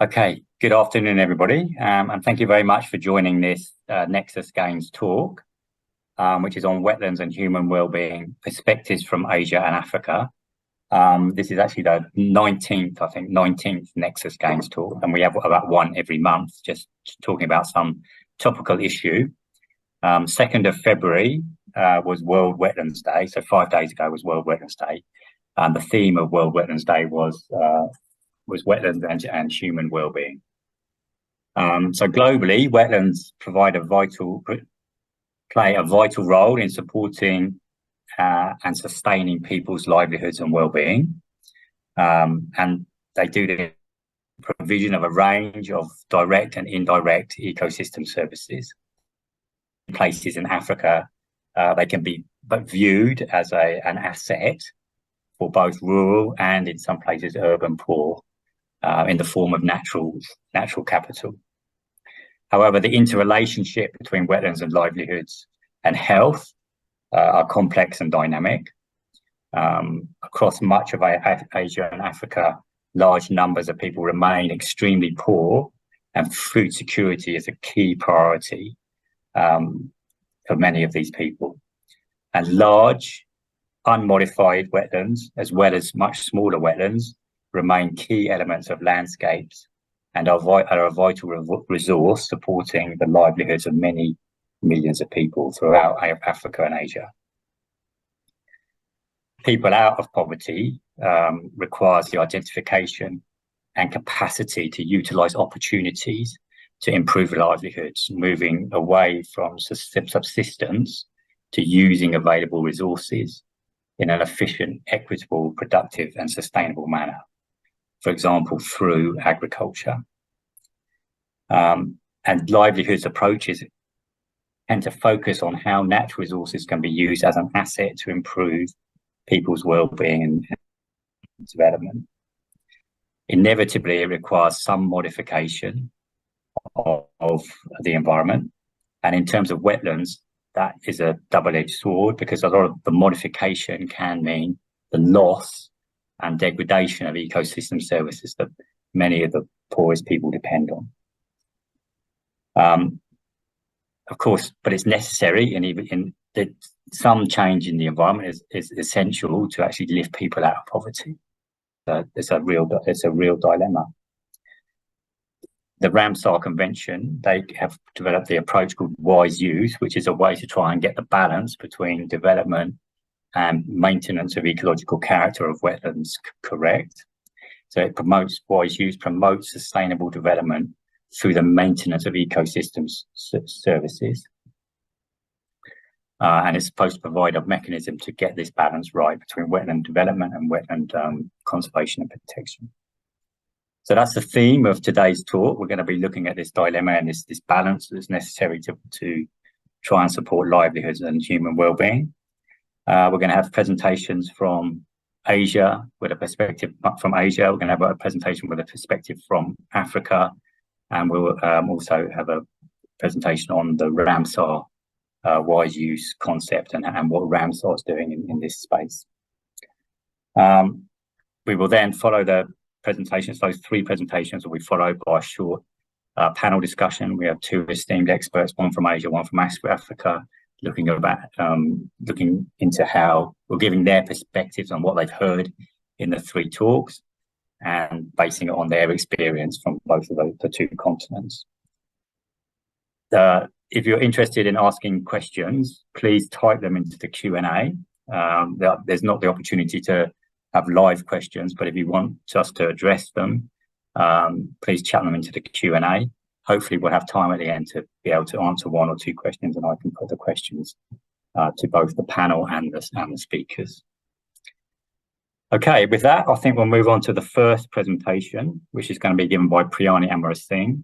Okay, good afternoon, everybody, and thank you very much for joining this NEXUS Gains Talk, which is on wetlands and human well-being perspectives from Asia and Africa. This is actually the 19th NEXUS Gains Talk, and we have about one every month, just talking about some topical issue. 2nd of February was World Wetlands Day, so 5 days ago was World Wetlands Day, and the theme of World Wetlands Day was wetlands and human well-being. So globally, wetlands play a vital role in supporting and sustaining people's livelihoods and well-being, and they do the provision of a range of direct and indirect ecosystem services. In places in Africa, they can be viewed as an asset for both rural and, in some places, urban poor, in the form of natural capital. However, the interrelationship between wetlands and livelihoods and health are complex and dynamic. Across much of Asia and Africa, large numbers of people remain extremely poor, and food security is a key priority for many of these people. And large, unmodified wetlands, as well as much smaller wetlands, remain key elements of landscapes and are a vital resource supporting the livelihoods of many millions of people throughout Africa and Asia. People out of poverty requires the identification and capacity to utilize opportunities to improve livelihoods, moving away from subsistence to using available resources in an efficient, equitable, productive and sustainable manner. For example, through agriculture. And livelihoods approaches tend to focus on how natural resources can be used as an asset to improve people's well-being and development. Inevitably, it requires some modification of the environment. And in terms of wetlands, that is a double-edged sword, because a lot of the modification can mean the loss and degradation of ecosystem services that many of the poorest people depend on. Of course, but it's necessary, and even some change in the environment is essential to actually lift people out of poverty. It's a real dilemma. The Ramsar Convention, they have developed the approach called wise use, which is a way to try and get the balance between development and maintenance of ecological character of wetlands correct. So it promotes wise use, promotes sustainable development through the maintenance of ecosystems services. And it's supposed to provide a mechanism to get this balance right between wetland development and wetland conservation and protection. So that's the theme of today's talk. We're going to be looking at this dilemma and this balance that's necessary to try and support livelihoods and human well-being. We're going to have presentations from Asia with a perspective from Asia. We're going to have a presentation with a perspective from Africa, and we'll also have a presentation on the Ramsar wise use concept and what Ramsar is doing in this space. We will then follow the presentations. Those 3 presentations will be followed by a short panel discussion. We have 2 esteemed experts, one from Asia, one from Africa, looking into how we're giving their perspectives on what they've heard in the 3 talks and basing it on their experience from both of the 2 continents. If you're interested in asking questions, please type them into the Q&A. There's not the opportunity to have live questions, but if you want us to address them, please chat them into the Q&A. Hopefully we'll have time at the end to be able to answer 1 or 2 questions, and I can put the questions to both the panel and the speakers. Okay, with that, I think we'll move on to the first presentation, which is going to be given by Priyanie Amerasinghe.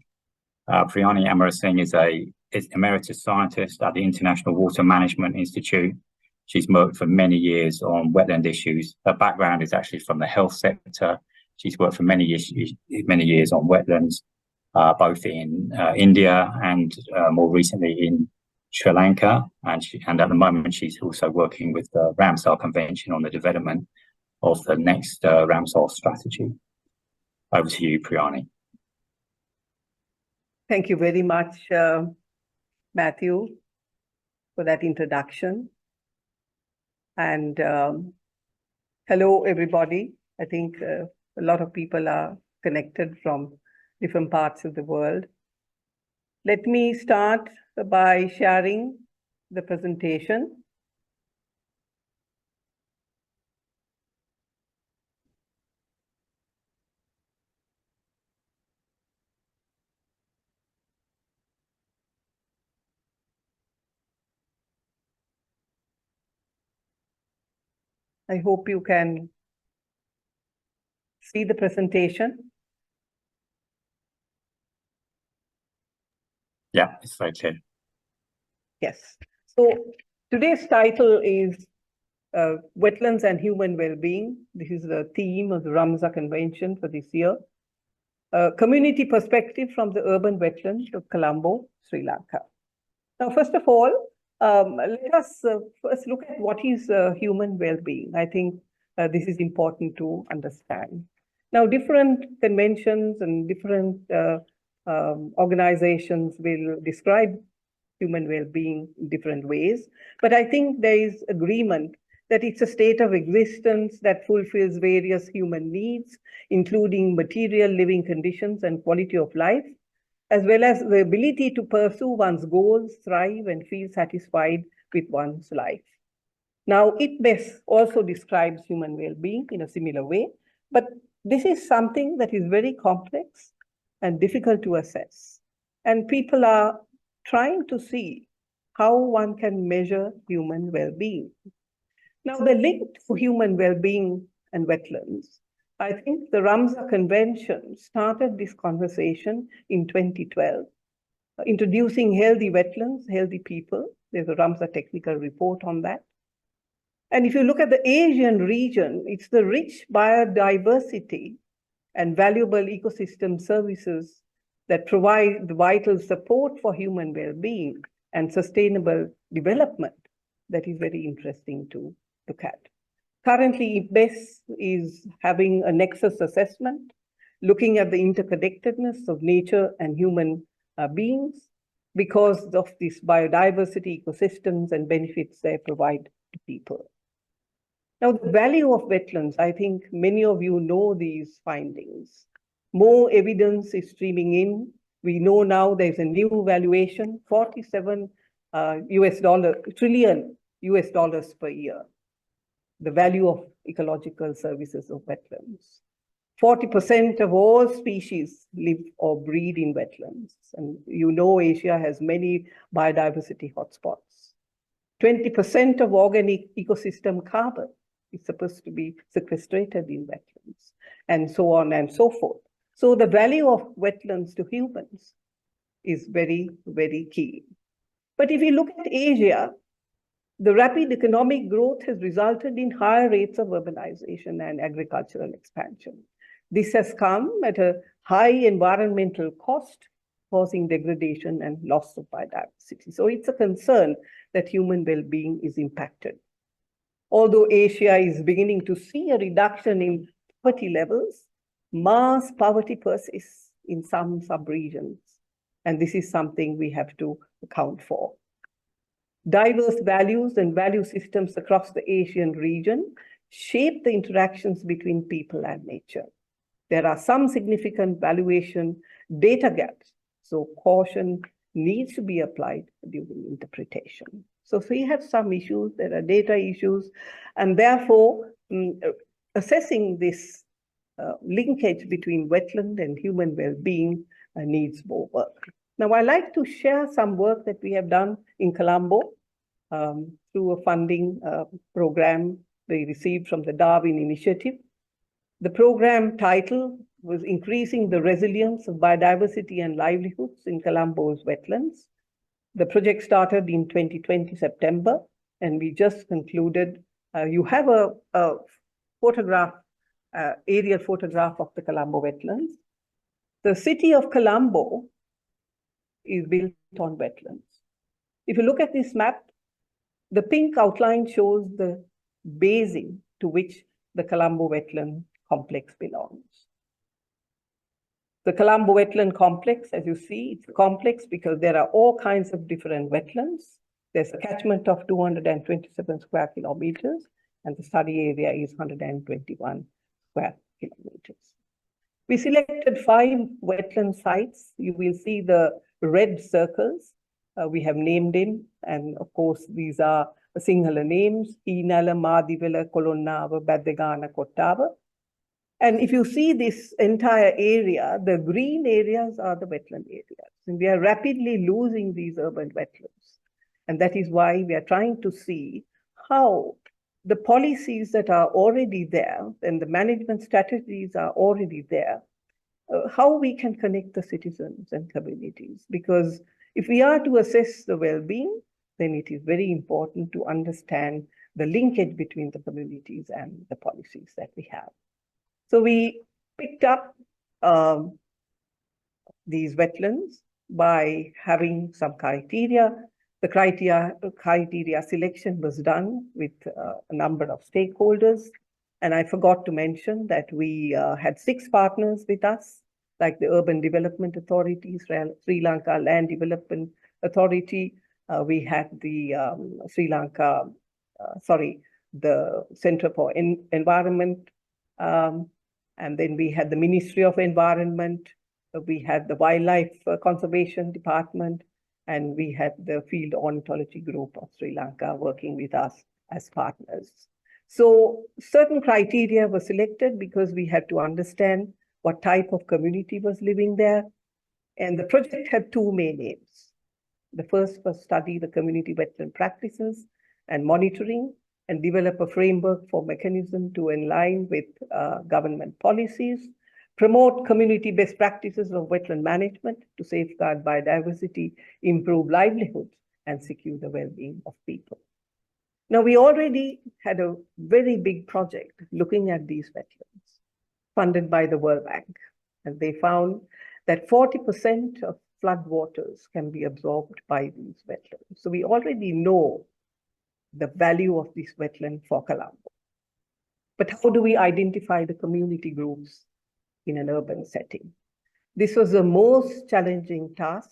Priyanie Amerasinghe is emeritus scientist at the International Water Management Institute. She's worked for many years on wetland issues. Her background is actually from the health sector. She's worked for many years on wetlands, both in India and more recently in Sri Lanka. And at the moment, she's also working with the Ramsar Convention on the development of the next Ramsar strategy. Over to you, Priyanie. Thank you very much, Matthew, for that introduction. And hello, everybody. I think a lot of people are connected from different parts of the world. Let me start by sharing the presentation. I hope you can see the presentation. Yeah, it's very clear. Yes. So today's title is Wetlands and Human Wellbeing. This is the theme of the Ramsar Convention for this year. Community perspective from the urban wetlands of Colombo, Sri Lanka. Now, first of all, let us first look at what is human well-being. I think this is important to understand. Now, different conventions and different organizations will describe human well-being in different ways, but I think there is agreement that it's a state of existence that fulfills various human needs, including material living conditions and quality of life, as well as the ability to pursue one's goals, thrive, and feel satisfied with one's life. Now, ICBES also describes human well-being in a similar way, but this is something that is very complex and difficult to assess. And people are trying to see how one can measure human well-being. Now, the link to human well-being and wetlands, I think the Ramsar Convention started this conversation in 2012, introducing healthy wetlands, healthy people. There's a Ramsar technical report on that. And if you look at the Asian region, it's the rich biodiversity and valuable ecosystem services that provide the vital support for human well-being and sustainable development that is very interesting to look at. Currently, ICBES is having a nexus assessment, looking at the interconnectedness of nature and human beings because of this biodiversity, ecosystems, and benefits they provide to people. Now, the value of wetlands, I think many of you know these findings. More evidence is streaming in. We know now there's a new valuation, 47 trillion US dollars per year, the value of ecological services of wetlands. 40% of all species live or breed in wetlands. And you know Asia has many biodiversity hotspots. 20% of organic ecosystem carbon is supposed to be sequestrated in wetlands, and so on and so forth. So the value of wetlands to humans is very, very key. But if you look at Asia, the rapid economic growth has resulted in higher rates of urbanization and agricultural expansion. This has come at a high environmental cost, causing degradation and loss of biodiversity. So it's a concern that human well-being is impacted. Although Asia is beginning to see a reduction in poverty levels, mass poverty persists in some sub-regions, and this is something we have to account for. Diverse values and value systems across the Asian region shape the interactions between people and nature. There are some significant valuation data gaps, so caution needs to be applied during interpretation. So we have some issues, there are data issues, and therefore assessing this linkage between wetland and human well-being needs more work. Now, I'd like to share some work that we have done in Colombo through a funding program we received from the Darwin Initiative. The program title was Increasing the Resilience of Biodiversity and Livelihoods in Colombo's Wetlands. The project started in 2020 September, and we just concluded. You have a photograph, aerial photograph of the Colombo wetlands. The city of Colombo is built on wetlands. If you look at this map, the pink outline shows the basin to which the Colombo wetland complex belongs. The Colombo wetland complex, as you see, it's complex because there are all kinds of different wetlands. There's a catchment of 227 square kilometers, and the study area is 121 square kilometers. We selected 5 wetland sites. You will see the red circles. We have named them, and of course, these are the Sinhala names: Hinala, Madivela, Kolonnawa, Baddegana, Kottawa. And if you see this entire area, the green areas are the wetland areas. And we are rapidly losing these urban wetlands. And that is why we are trying to see how the policies that are already there and the management strategies are already there, how we can connect the citizens and communities. Because if we are to assess the well-being, then it is very important to understand the linkage between the communities and the policies that we have. So we picked up these wetlands by having some criteria. The criteria selection was done with a number of stakeholders. And I forgot to mention that we had 6 partners with us, like the Urban Development Authority, Sri Lanka Land Development Authority. We had the the Center for Environment. And then we had the Ministry of Environment. We had the Wildlife Conservation Department. And we had the Field Ornithology Group of Sri Lanka working with us as partners. So certain criteria were selected because we had to understand what type of community was living there. And the project had 2 main aims. The first was study the community wetland practices and monitoring and develop a framework for mechanism to align with government policies, promote community best practices of wetland management to safeguard biodiversity, improve livelihoods, and secure the well-being of people. Now, we already had a very big project looking at these wetlands, funded by the World Bank, and they found that 40% of flood waters can be absorbed by these wetlands. So we already know the value of this wetland for Colombo. But how do we identify the community groups in an urban setting? This was the most challenging task,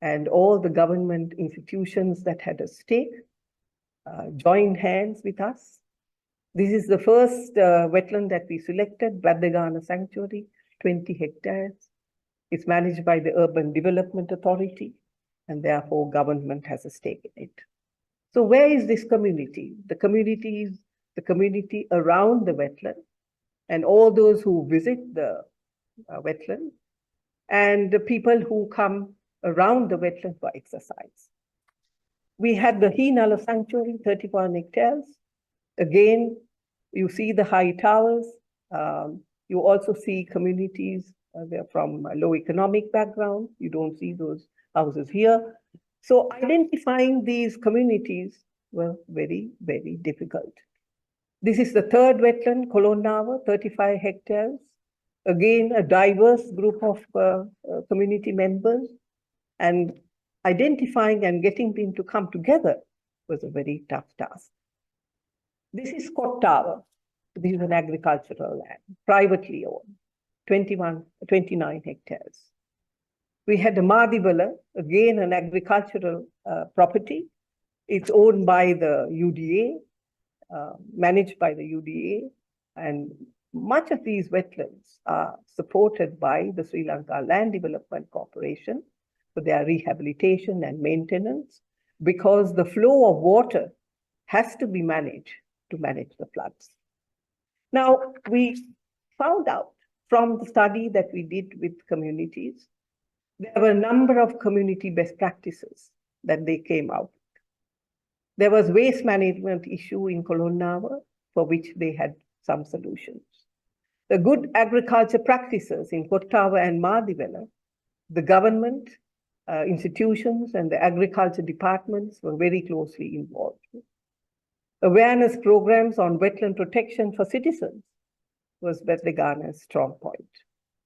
and all the government institutions that had a stake joined hands with us. This is the first wetland that we selected, Baddegana Sanctuary, 20 hectares. It's managed by the Urban Development Authority, and therefore government has a stake in it. So where is this community? The community is the community around the wetland and all those who visit the wetland and the people who come around the wetland for exercise. We had the Hinala Sanctuary, 31 hectares. Again, you see the high towers. You also see communities, they're from a low economic background. You don't see those houses here. So identifying these communities were very, very difficult. This is the 3rd wetland, Kolonnawa, 35 hectares. Again, a diverse group of community members, and identifying and getting them to come together was a very tough task. This is Kottawa. This is an agricultural land, privately owned, 29 hectares. We had the Madivela, again an agricultural property. It's owned by the UDA, managed by the UDA, and much of these wetlands are supported by the Sri Lanka Land Development Corporation for their rehabilitation and maintenance, because the flow of water has to be managed to manage the floods. Now, we found out from the study that we did with communities, there were a number of community best practices that they came out with. There was waste management issue in Kolonnawa, for which they had some solutions. The good agriculture practices in Kottawa and Madivela, the government, institutions, and the agriculture departments were very closely involved. Awareness programs on wetland protection for citizens was Baddegana's strong point.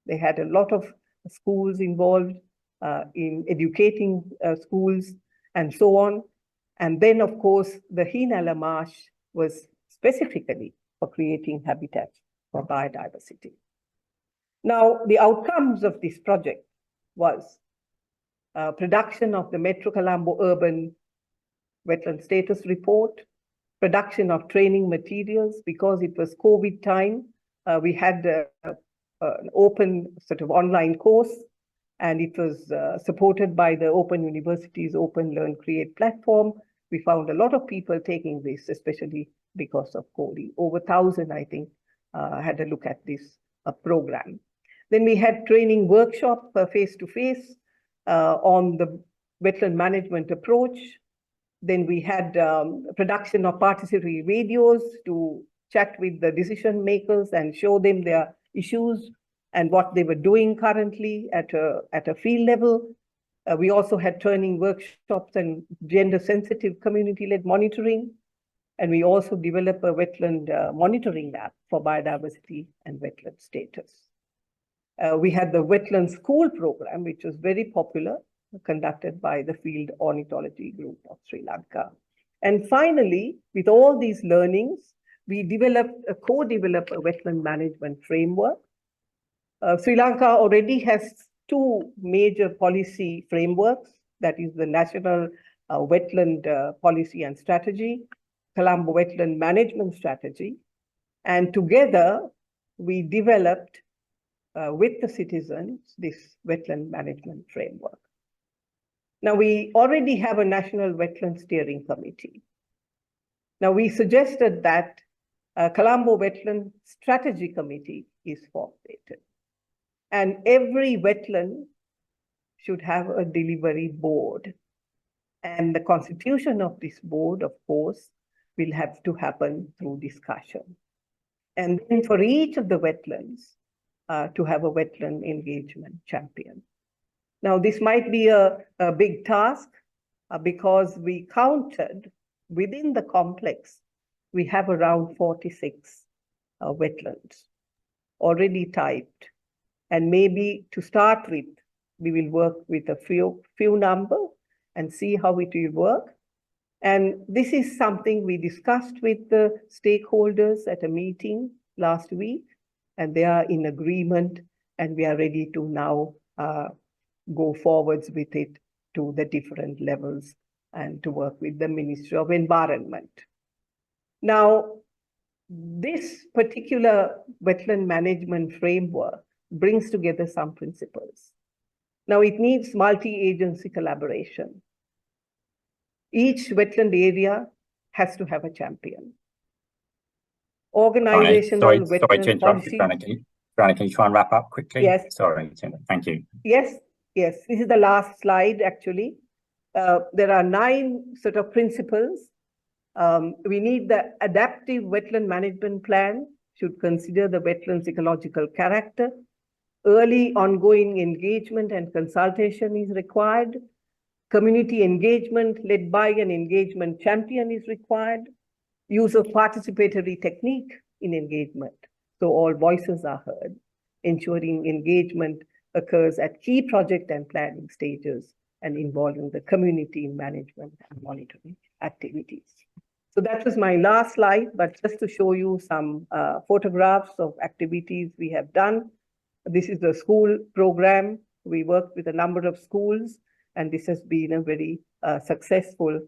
They had a lot of schools involved in educating schools and so on. And then, of course, the Hinala Marsh was specifically for creating habitat for biodiversity. Now, the outcomes of this project was production of the Metro Colombo Urban Wetland Status Report, production of training materials. Because it was COVID time, we had an open sort of online course, and it was supported by the Open University's Open Learn Create platform. We found a lot of people taking this, especially because of COVID. Over 1,000, I think, had a look at this program. Then we had training workshop face-to-face on the wetland management approach. Then we had production of participatory videos to chat with the decision makers and show them their issues and what they were doing currently at a field level. We also had training workshops and gender-sensitive community-led monitoring. And we also developed a wetland monitoring app for biodiversity and wetland status. We had the Wetland School program, which was very popular, conducted by the Field Ornithology Group of Sri Lanka. And finally, with all these learnings, we co-developed a wetland management framework. Sri Lanka already has two major policy frameworks, that is the National Wetland Policy and Strategy, Colombo Wetland Management Strategy. And together, we developed with the citizens this wetland management framework. Now, we already have a National Wetland Steering Committee. Now, we suggested that Colombo Wetland Strategy Committee is formulated. And every wetland should have a delivery board. And the constitution of this board, of course, will have to happen through discussion. And then for each of the wetlands, to have a wetland engagement champion. Now, this might be a big task because we counted within the complex, we have around 46 wetlands already typed. And maybe to start with, we will work with a few number and see how it will work. And this is something we discussed with the stakeholders at a meeting last week, and they are in agreement, and we are ready to now go forwards with it to the different levels and to work with the Ministry of Environment. Now, this particular wetland management framework brings together some principles. Now, it needs multi-agency collaboration. Each wetland area has to have a champion. Organizational sorry to interrupt you, Priyanie, can you try and wrap up quickly? Yes. Sorry, thank you. Yes, this is the last slide, actually. There are 9 sort of principles. We need the adaptive wetland management plan, should consider the wetland's ecological character. Early ongoing engagement and consultation is required. Community engagement led by an engagement champion is required. Use of participatory technique in engagement, so all voices are heard. Ensuring engagement occurs at key project and planning stages and involving the community in management and monitoring activities. So that was my last slide, but just to show you some photographs of activities we have done. This is the school program. We worked with a number of schools, and this has been a very successful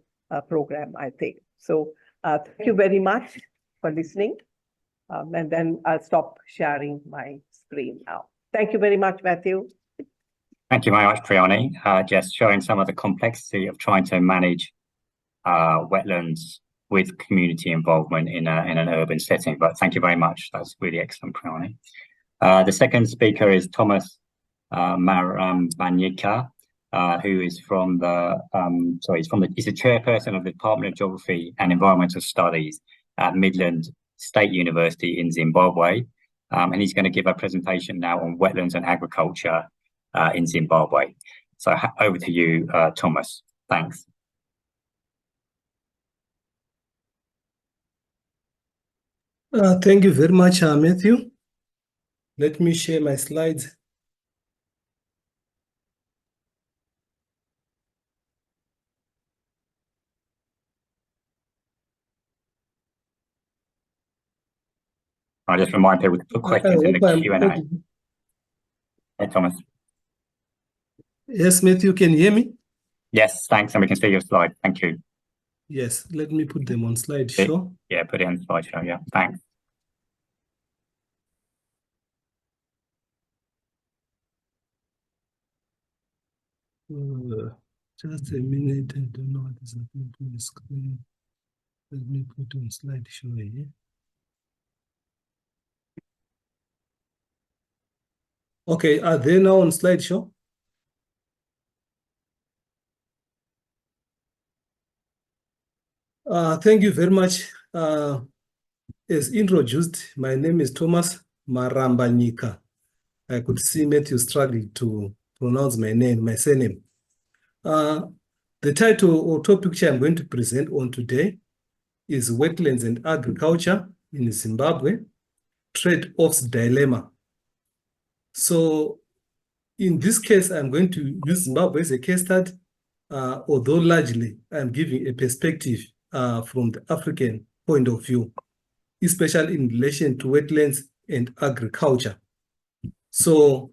program, I think. So thank you very much for listening. And then I'll stop sharing my screen now. Thank you very much, Matthew. Thank you very much, Priyanie. Just showing some of the complexity of trying to manage wetlands with community involvement in an urban setting. But thank you very much. That's really excellent, Priyanie. The second speaker is Thomas Marambanyika, who is from the he's the chairperson of the Department of Geography and Environmental Studies at Midland State University in Zimbabwe. And he's going to give a presentation now on wetlands and agriculture in Zimbabwe. So over to you, Thomas. Thanks. Thank you very much, Matthew. Let me share my slides. I just remind people to put questions in the Q&A. Hey, Thomas. Yes, Matthew, can you hear me? Yes, thanks. And we can see your slide. Thank you. Yes, let me put them on slideshow. Yeah, put it on slideshow. Yeah, thanks. Just a minute. I don't know what is happening to the screen. Let me put on slideshow here. Okay, are they now on slideshow? Thank you very much. As introduced, my name is Thomas Marambanyika. I could see Matthew struggling to pronounce my name, my surname. The title or topic which I'm going to present on today is Wetlands and Agriculture in Zimbabwe, Trade-offs Dilemma. So in this case, I'm going to use Zimbabwe as a case study, although largely I'm giving a perspective from the African point of view, especially in relation to wetlands and agriculture. So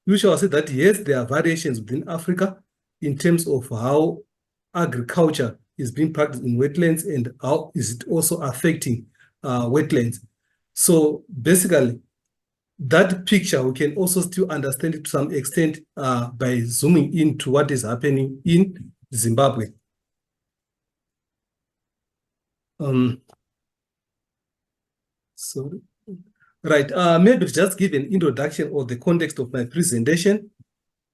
we shall say that yes, there are variations within Africa in terms of how agriculture is being practiced in wetlands and how is it also affecting wetlands. So basically, that picture, we can also still understand it to some extent by zooming into what is happening in Zimbabwe. Sorry. Right, maybe just give an introduction or the context of my presentation.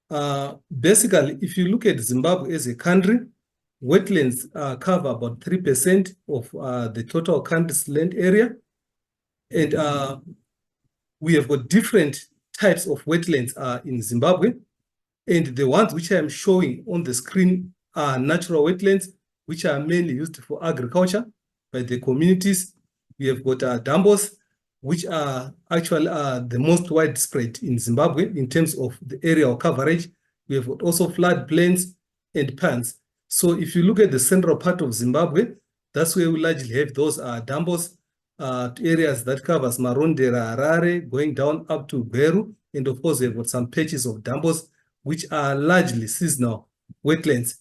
Basically, if you look at Zimbabwe as a country, wetlands cover about 3% of the total country's land area. And we have got different types of wetlands in Zimbabwe. And the ones which I'm showing on the screen are natural wetlands, which are mainly used for agriculture by the communities. We have got dambos, which are actually the most widespread in Zimbabwe in terms of the area of coverage. We have got also floodplains and ponds. So if you look at the central part of Zimbabwe, that's where we largely have those dambos, areas that covers Marondera, Harare, going down up to Gweru. And of course, we've got some patches of dambos, which are largely seasonal wetlands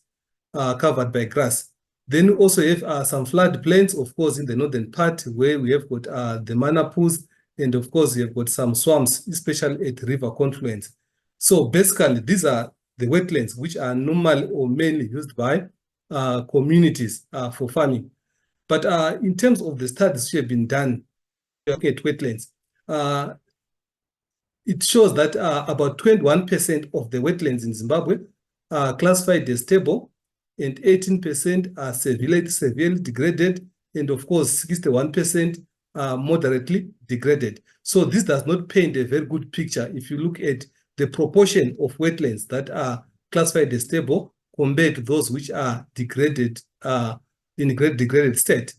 covered by grass. Then we also have some floodplains, of course, in the northern part where we have got the mana pools, and of course, we have got some swamps, especially at river confluence. So basically, these are the wetlands which are normally or mainly used by communities for farming. But in terms of the studies which have been done at wetlands, it shows that about 21% of the wetlands in Zimbabwe are classified as stable, and 18% are severely degraded, and of course 61% are moderately degraded. So this does not paint a very good picture if you look at the proportion of wetlands that are classified as stable compared to those which are degraded in a degraded state.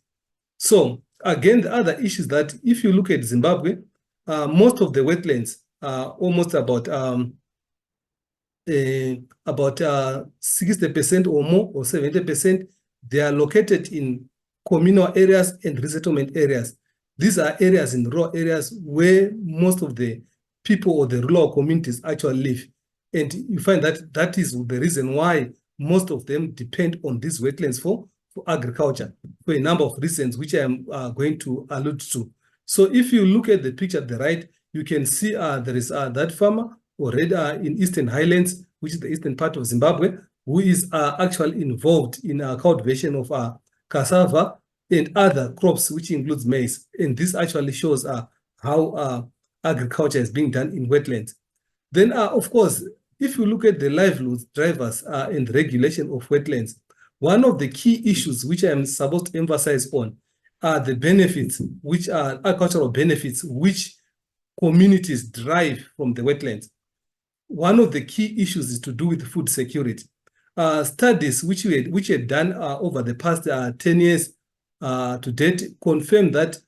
So again, the other issue is that if you look at Zimbabwe, most of the wetlands, almost about 60% or more, or 70%, they are located in communal areas and resettlement areas. These are areas in rural areas where most of the people or the rural communities actually live. And you find that that is the reason why most of them depend on these wetlands for agriculture, for a number of reasons, which I am going to allude to. So if you look at the picture at the right, you can see there is that farmer already in Eastern Highlands, which is the eastern part of Zimbabwe, who is actually involved in cultivation of cassava and other crops, which includes maize. And this actually shows how agriculture is being done in wetlands. Then, of course, if you look at the livelihoods drivers and regulation of wetlands, one of the key issues which I am supposed to emphasize on are the benefits, which are agricultural benefits, which communities derive from the wetlands. One of the key issues is to do with food security. Studies which were done over the past 10 years to date confirm that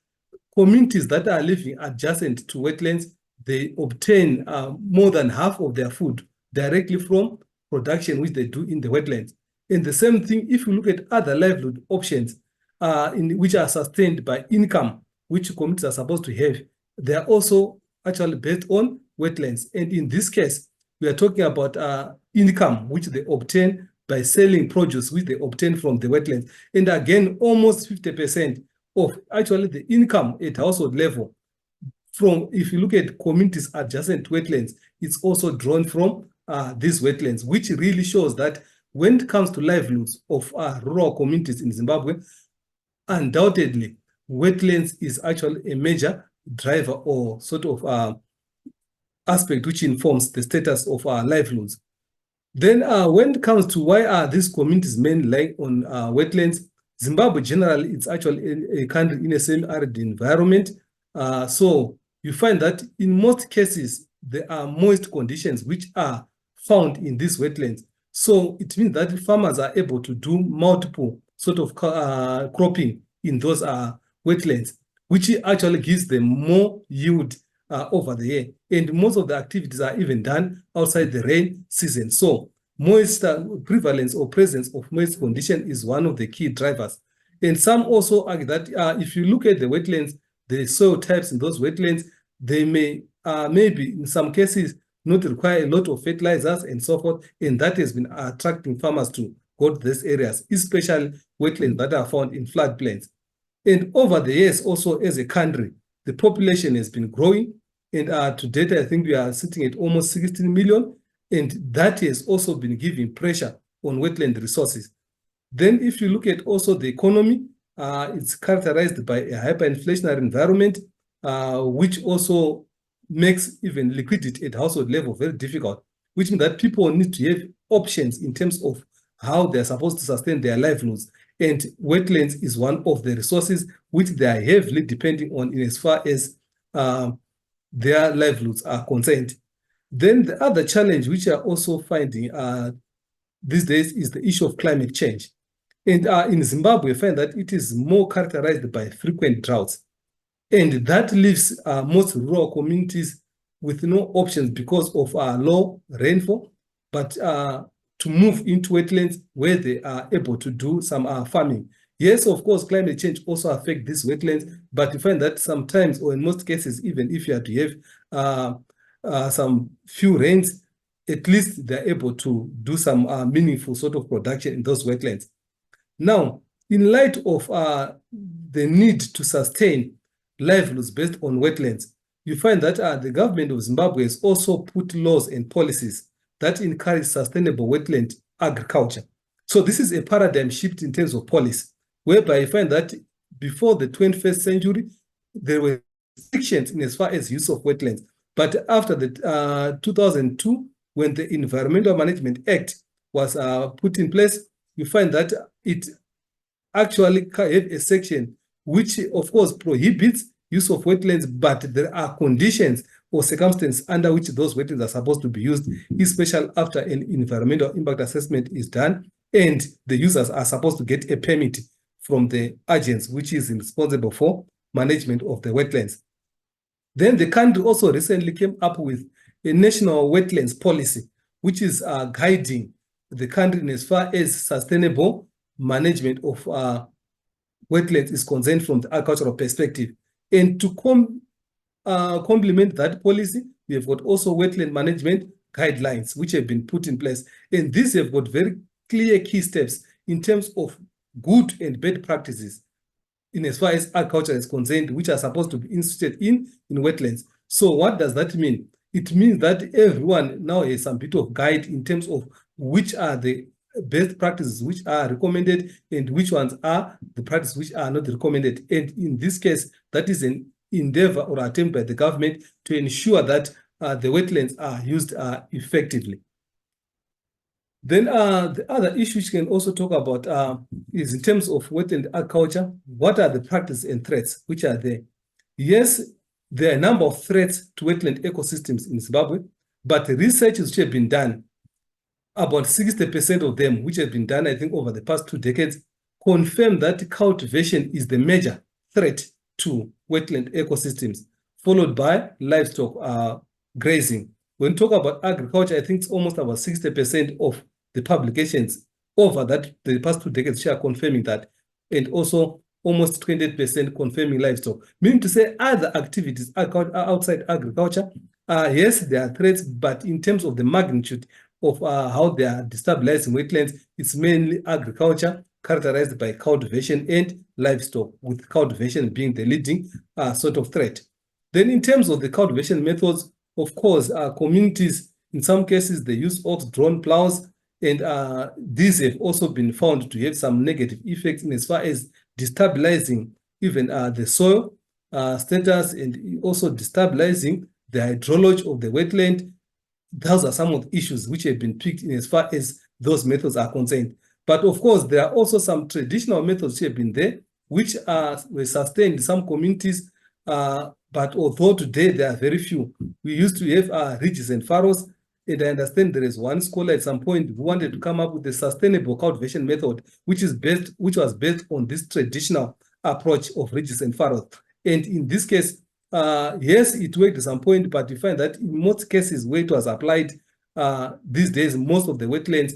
communities that are living adjacent to wetlands, they obtain more than half of their food directly from production which they do in the wetlands. And the same thing, if you look at other livelihood options which are sustained by income, which communities are supposed to have, they are also actually based on wetlands. And in this case, we are talking about income which they obtain by selling produce which they obtain from the wetlands. And again, almost 50% of actually the income at household level from, if you look at communities adjacent to wetlands, it's also drawn from these wetlands, which really shows that when it comes to livelihoods of rural communities in Zimbabwe, undoubtedly, wetlands is actually a major driver or sort of aspect which informs the status of our livelihoods. Then when it comes to why are these communities mainly relying on wetlands, Zimbabwe generally, it's actually a country in a semi-arid environment. So you find that in most cases, there are moist conditions which are found in these wetlands. So it means that farmers are able to do multiple sort of cropping in those wetlands, which actually gives them more yield over the year. And most of the activities are even done outside the rain season. So moist prevalence or presence of moist condition is one of the key drivers. And some also argue that if you look at the wetlands, the soil types in those wetlands, they may maybe in some cases not require a lot of fertilizers and so forth. And that has been attracting farmers to go to these areas, especially wetlands that are found in floodplains. And over the years also as a country, the population has been growing. And to date, I think we are sitting at almost 16 million. And that has also been giving pressure on wetland resources. Then if you look at also the economy, it's characterized by a hyperinflationary environment, which also makes even liquidity at household level very difficult, which means that people need to have options in terms of how they're supposed to sustain their livelihoods. And wetlands is one of the resources which they are heavily depending on in as far as their livelihoods are concerned. Then the other challenge which we are also finding these days is the issue of climate change. And in Zimbabwe, we find that it is more characterized by frequent droughts. And that leaves most rural communities with no options because of low rainfall, but to move into wetlands where they are able to do some farming. Yes, of course, climate change also affects these wetlands, but you find that sometimes, or in most cases, even if you have to have some few rains, at least they're able to do some meaningful sort of production in those wetlands. Now, in light of the need to sustain livelihoods based on wetlands, you find that the government of Zimbabwe has also put laws and policies that encourage sustainable wetland agriculture. So this is a paradigm shift in terms of policy, whereby you find that before the 21st century, there were restrictions in as far as use of wetlands. But after the 2002, when the Environmental Management Act was put in place, you find that it actually have a section which, of course, prohibits use of wetlands, but there are conditions or circumstances under which those wetlands are supposed to be used, especially after an environmental impact assessment is done, and the users are supposed to get a permit from the agency which is responsible for management of the wetlands. Then the country also recently came up with a national wetlands policy, which is guiding the country in as far as sustainable management of wetlands is concerned from the agricultural perspective. And to complement that policy, we have got also wetland management guidelines, which have been put in place. And these have got very clear key steps in terms of good and bad practices in as far as agriculture is concerned, which are supposed to be instituted in wetlands. So what does that mean? It means that everyone now has some bit of guide in terms of which are the best practices which are recommended and which ones are the practices which are not recommended. And in this case, that is an endeavor or attempt by the government to ensure that the wetlands are used effectively. Then the other issue we can also talk about is in terms of wetland agriculture, what are the practices and threats which are there? Yes, there are a number of threats to wetland ecosystems in Zimbabwe, but the research which have been done, about 60% of them, which have been done, I think, over the past 2 decades, confirm that cultivation is the major threat to wetland ecosystems, followed by livestock grazing. When we talk about agriculture, I think it's almost about 60% of the publications over the past 2 decades are confirming that, and also almost 20% confirming livestock. Meaning to say other activities outside agriculture Yes, there are threats, but in terms of the magnitude of how they are destabilizing wetlands, it's mainly agriculture, characterized by cultivation and livestock, with cultivation being the leading sort of threat. Then in terms of the cultivation methods, of course, communities, in some cases, they use ox-drawn plows, and these have also been found to have some negative effects in as far as destabilizing even the soil status, and also destabilizing the hydrology of the wetland. Those are some of the issues which have been picked in as far as those methods are concerned. But of course, there are also some traditional methods which have been there, which were sustained in some communities, but although today there are very few. We used to have ridges and furrows, and I understand there is one scholar at some point who wanted to come up with a sustainable cultivation method, which was based on this traditional approach of ridges and furrows. And in this case, yes, it worked at some point, but you find that in most cases where it was applied, these days, most of the wetlands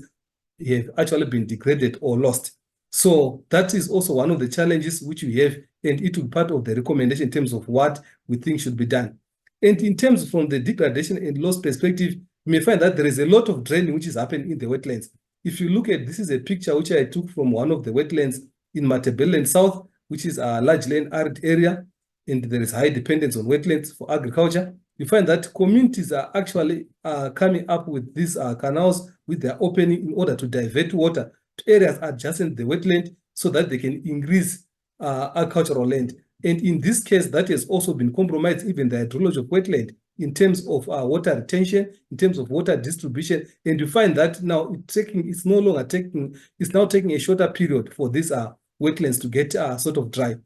have actually been degraded or lost. So that is also one of the challenges which we have, and it will be part of the recommendation in terms of what we think should be done. And in terms from the degradation and loss perspective, you may find that there is a lot of draining which is happening in the wetlands. If you look at, this is a picture which I took from one of the wetlands in Matabeleland South, which is a largely an arid area, and there is high dependence on wetlands for agriculture. You find that communities are actually coming up with these canals with their opening in order to divert water to areas adjacent to the wetland so that they can increase agricultural land. And in this case, that has also been compromised, even the hydrology of wetland in terms of water retention, in terms of water distribution. And you find that now it's now taking a shorter period for these wetlands to get sort of dry.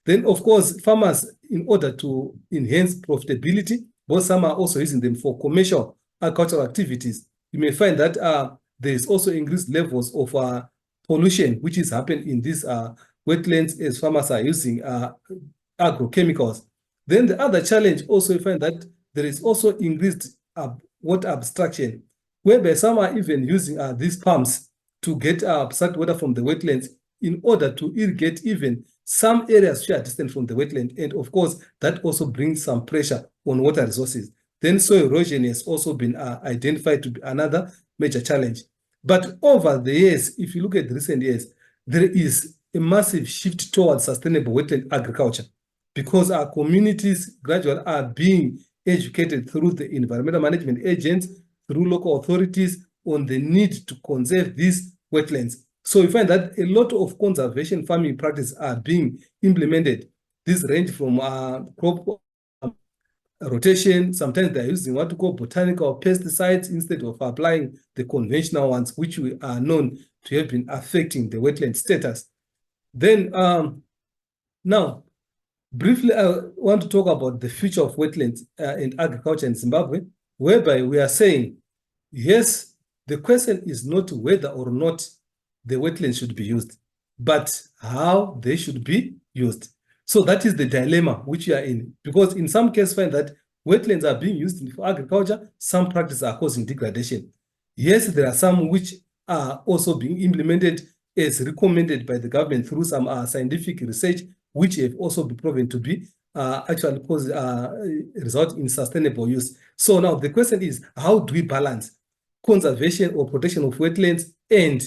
Then, of course, farmers, in order to enhance profitability, but some are also using them for commercial agricultural activities. You may find that there is also increased levels of pollution, which is happening in these wetlands as farmers are using agrochemicals. Then the other challenge also, you find that there is also increased water abstraction, whereby some are even using these pumps to get abstract water from the wetlands in order to irrigate even some areas which are distant from the wetland. And of course, that also brings some pressure on water resources. Then soil erosion has also been identified to be another major challenge. But over the years, if you look at the recent years, there is a massive shift towards sustainable wetland agriculture, because our communities gradually are being educated through the environmental management agents, through local authorities, on the need to conserve these wetlands. So we find that a lot of conservation farming practices are being implemented. These range from crop rotation. Sometimes they're using what we call botanical pesticides instead of applying the conventional ones, which we are known to have been affecting the wetland status. Then now, briefly, I want to talk about the future of wetlands and agriculture in Zimbabwe, whereby we are saying, yes, the question is not whether or not the wetlands should be used, but how they should be used. So that is the dilemma which we are in, because in some cases find that wetlands are being used for agriculture, some practices are causing degradation. Yes, there are some which are also being implemented as recommended by the government through some scientific research, which have also been proven to be actually result in sustainable use. So now the question is, how do we balance conservation or protection of wetlands and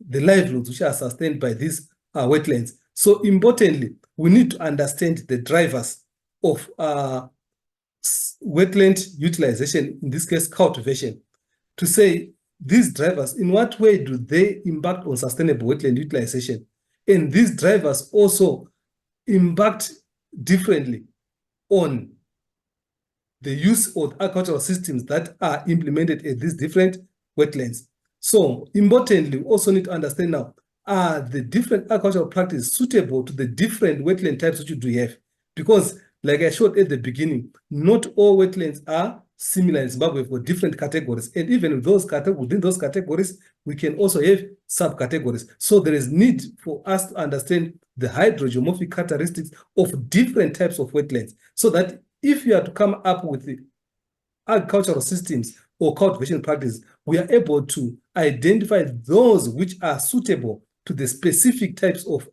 the livelihoods which are sustained by these wetlands? So importantly, we need to understand the drivers of wetland utilization, in this case, cultivation, to say these drivers, in what way do they impact on sustainable wetland utilization? And these drivers also impact differently on the use of agricultural systems that are implemented at these different wetlands. So importantly, we also need to understand now, are the different agricultural practices suitable to the different wetland types which you do have? Because like I showed at the beginning, not all wetlands are similar in Zimbabwe for different categories. And even within those categories, we can also have subcategories. So there is need for us to understand the hydrogeomorphic characteristics of different types of wetlands, so that if you are to come up with the agricultural systems or cultivation practices, we are able to identify those which are suitable to the specific types of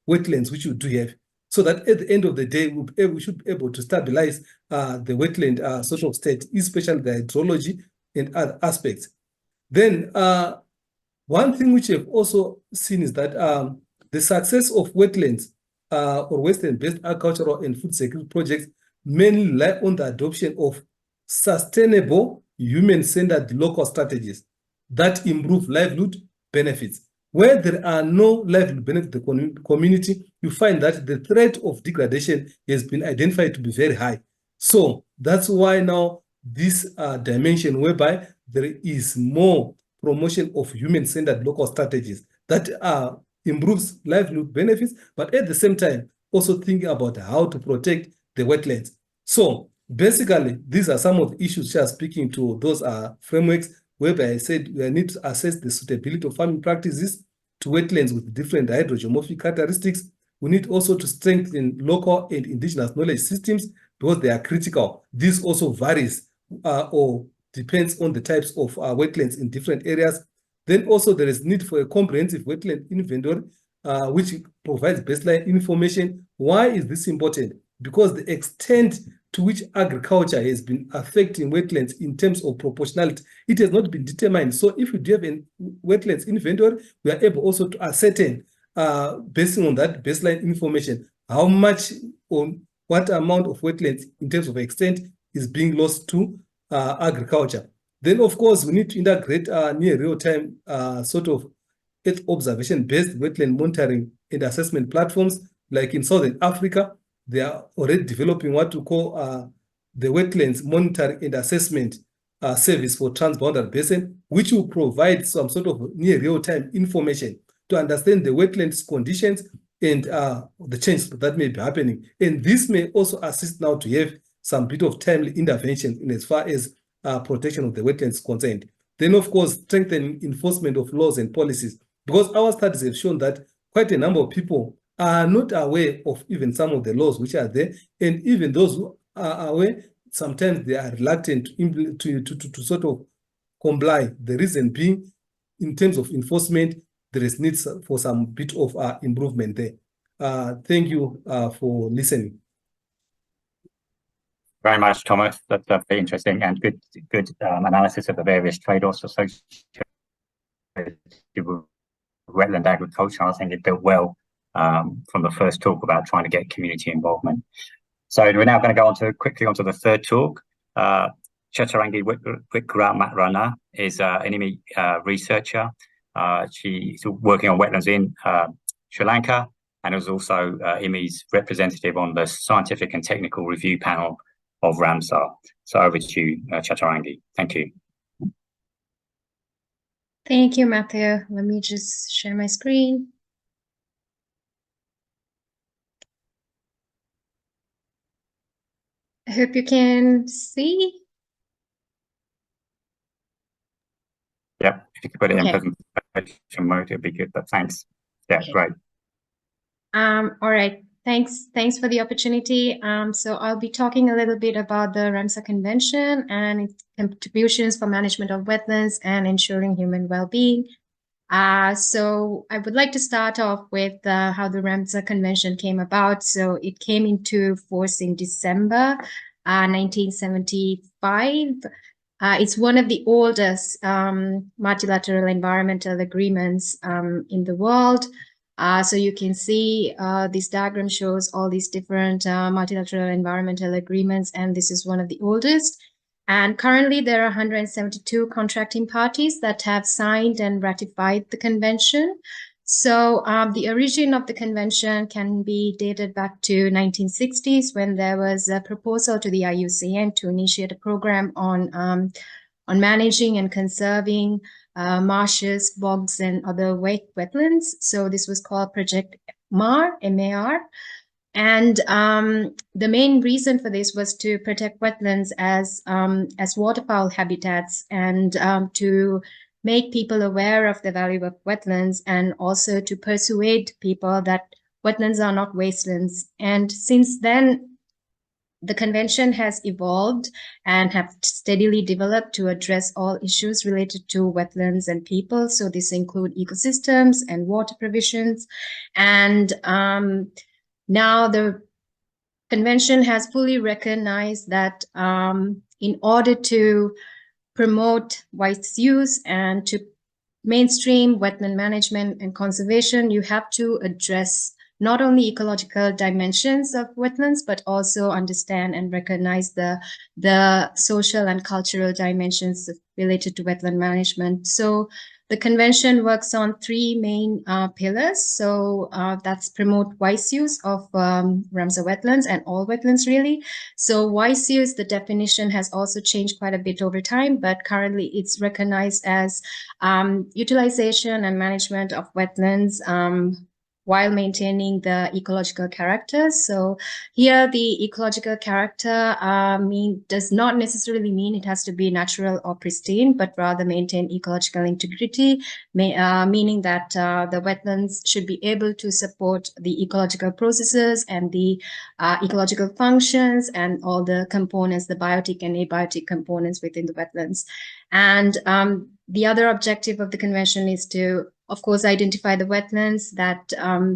wetlands which you do have. so that at the end of the day, we should be able to stabilize the wetland social state, especially the hydrology and other aspects. Then one thing which I've also seen is that the success of wetlands or Western-based agricultural and food security projects mainly rely on the adoption of sustainable, human-centered local strategies that improve livelihood benefits. Where there are no livelihood benefits to the community, you find that the threat of degradation has been identified to be very high. So that's why now this dimension whereby there is more promotion of human-centered local strategies that improves livelihood benefits, but at the same time, also thinking about how to protect the wetlands. So basically, these are some of the issues which are speaking to those frameworks, whereby I said we need to assess the suitability of farming practices to wetlands with different hydrogeomorphic characteristics. We need also to strengthen local and indigenous knowledge systems because they are critical. This also varies or depends on the types of wetlands in different areas. Then also there is need for a comprehensive wetland inventory, which provides baseline information. Why is this important? Because the extent to which agriculture has been affecting wetlands in terms of proportionality, it has not been determined. So if we do have a wetlands inventory, we are able also to ascertain, based on that baseline information, how much or what amount of wetlands in terms of extent is being lost to agriculture. Then, of course, we need to integrate near real-time sort of Earth observation-based wetland monitoring and assessment platforms. Like in Southern Africa, they are already developing what we call the Wetlands Monitoring and Assessment Service for Transboundary Basin, which will provide some sort of near real-time information to understand the wetlands conditions and the changes that may be happening. And this may also assist now to have some bit of timely intervention in as far as protection of the wetlands concerned. Then, of course, strengthening enforcement of laws and policies, because our studies have shown that quite a number of people are not aware of even some of the laws which are there, and even those who are aware, sometimes they are reluctant to sort of comply. The reason being, in terms of enforcement, there is need for some bit of improvement there. Thank you for listening. Very much, Thomas. That's very interesting and good analysis of the various trade-offs associated with wetland agriculture. I think it built well from the first talk about trying to get community involvement. So we're now going to go quickly onto the third talk. Chaturangi Wickramaratne is an IMI researcher. She's working on wetlands in Sri Lanka and is also IMI's representative on the scientific and technical review panel of Ramsar. So over to you, Chaturangi. Thank you. Thank you, Matthew. Let me just share my screen. I hope you can see. Yep, if you could put it in presentation mode, it'd be good, but thanks. Yeah, great. All right. Thanks for the opportunity. So I'll be talking a little bit about the Ramsar Convention and its contributions for management of wetlands and ensuring human well-being. So I would like to start off with how the Ramsar Convention came about. So it came into force in December 1975. It's one of the oldest multilateral environmental agreements in the world. So you can see this diagram shows all these different multilateral environmental agreements, and this is one of the oldest. And currently there are 172 contracting parties that have signed and ratified the convention. So the origin of the convention can be dated back to 1960s when there was a proposal to the IUCN to initiate a program on managing and conserving marshes, bogs, and other wetlands. So this was called Project MAR, M-A-R. And the main reason for this was to protect wetlands as waterfowl habitats and to make people aware of the value of wetlands and also to persuade people that wetlands are not wastelands. And since then, the convention has evolved and have steadily developed to address all issues related to wetlands and people. So this include ecosystems and water provisions. And Now, the convention has fully recognized that in order to promote wise use and to mainstream wetland management and conservation, you have to address not only ecological dimensions of wetlands, but also understand and recognize the social and cultural dimensions related to wetland management. So the convention works on three main pillars. So that's promote wise use of Ramsar wetlands and all wetlands, really. So wise use, the definition has also changed quite a bit over time, but currently it's recognized as utilization and management of wetlands while maintaining the ecological character. So here the ecological character does not necessarily mean it has to be natural or pristine, but rather maintain ecological integrity, meaning that the wetlands should be able to support the ecological processes and the ecological functions and all the components, the biotic and abiotic components within the wetlands. And the other objective of the convention is to, of course, identify the wetlands that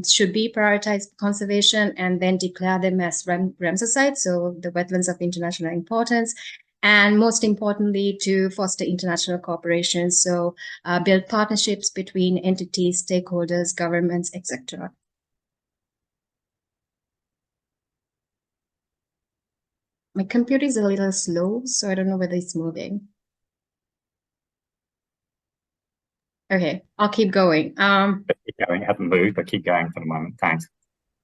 should be prioritized for conservation and then declare them as Ramsar sites, so the wetlands of international importance. And most importantly, to foster international cooperation, so build partnerships between entities, stakeholders, governments, etc. My computer is a little slow, so I don't know whether it's moving. Okay, I'll keep going. Keep going. It hasn't moved, but keep going for the moment. Thanks.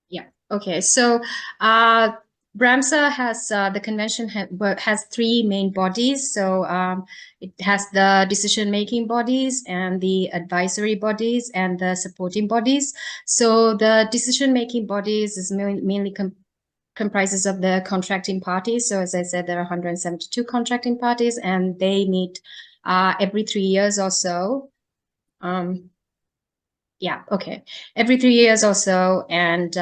Yeah. Okay. So Ramsar has the convention has three main bodies. So it has the decision-making bodies and the advisory bodies and the supporting bodies. So the decision-making bodies is mainly comprises of the contracting parties. So as I said, there are 172 contracting parties, and they meet every 3 years or so. Every 3 years or so, and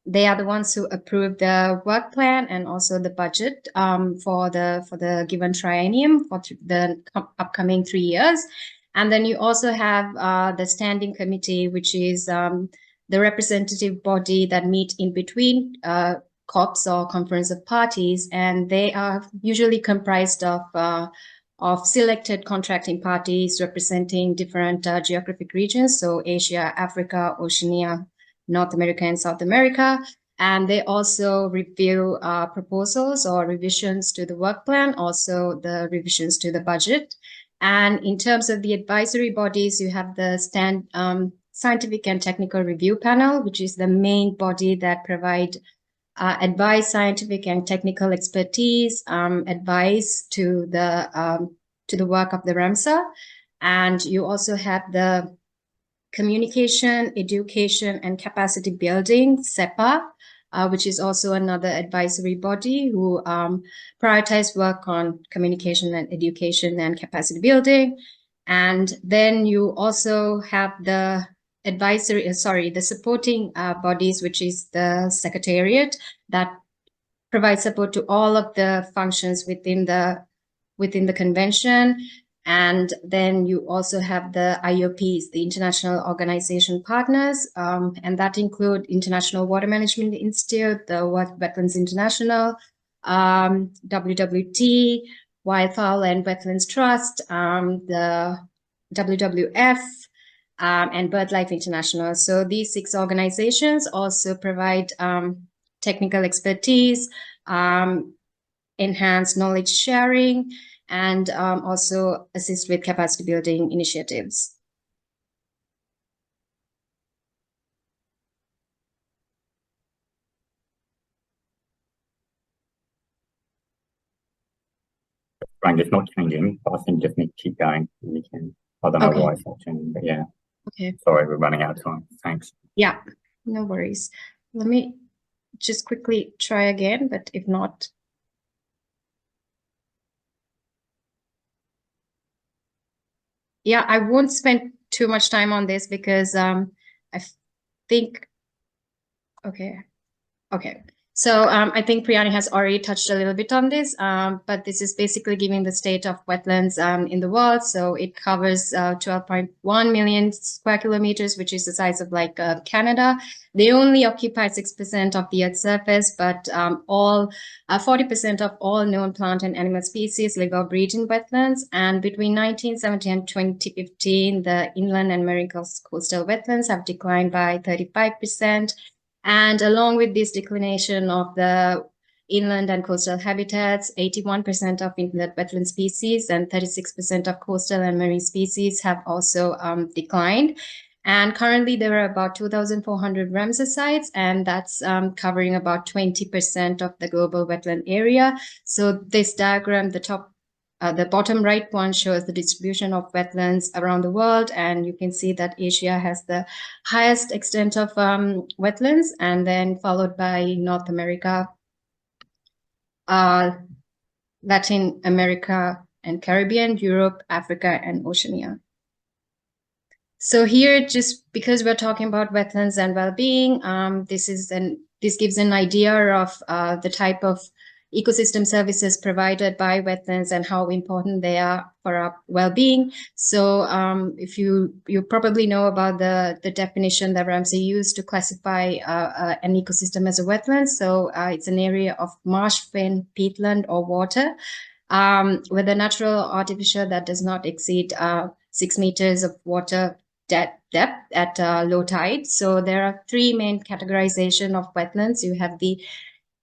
they are the ones who approve the work plan and also the budget for the given triennium for the upcoming 3 years. And then you also have the standing committee, which is the representative body that meet in between COPs or Conference of Parties, and they are usually comprised of selected contracting parties representing different geographic regions, so Asia, Africa, Oceania, North America, and South America. And they also review proposals or revisions to the work plan, also the revisions to the budget. And in terms of the advisory bodies, you have the Scientific and Technical Review Panel, which is the main body that provide advice, scientific and technical expertise, advice to the work of the Ramsar. And you also have the Communication, Education, and Capacity Building, CEPA, which is also another advisory body who prioritize work on communication and education and capacity building. And then you also have the the supporting bodies, which is the Secretariat, that provides support to all of the functions within the convention. And then you also have the IOPs, the International Organization Partners, and that include International Water Management Institute, the World Wetlands International, WWT, Wildfowl and Wetlands Trust, the WWF, and BirdLife International. So these 6 organizations also provide technical expertise, enhance knowledge sharing, and also assist with capacity building initiatives. Frank, it's not changing, but I think just need to keep going. We can. I don't know why it's not changing, but yeah. Okay. Sorry, we're running out of time. Thanks. Yeah, no worries. Let me just quickly try again, but if not. Yeah, I won't spend too much time on this because I think, okay. So I think Priyanie has already touched a little bit on this, but this is basically giving the state of wetlands in the world. So it covers 12.1 million square kilometers, which is the size of like Canada. They only occupy 6% of the Earth's surface, but 40% of all known plant and animal species live or breed in wetlands. And between 1970 and 2015, the inland and marine coastal wetlands have declined by 35%. And along with this declination of the inland and coastal habitats, 81% of inland wetland species and 36% of coastal and marine species have also declined. And currently there are about 2,400 Ramsar sites, and that's covering about 20% of the global wetland area. So this diagram, the bottom right one shows the distribution of wetlands around the world, and you can see that Asia has the highest extent of wetlands, and then followed by North America, Latin America and Caribbean, Europe, Africa, and Oceania. So here, just because we're talking about wetlands and well-being, this gives an idea of the type of ecosystem services provided by wetlands and how important they are for our well-being. So if you probably know about the definition that Ramsar used to classify an ecosystem as a wetland. So it's an area of marsh, fen, peatland, or water, with a natural or artificial that does not exceed 6 meters of water depth at low tide. So there are three main categorization of wetlands. You have the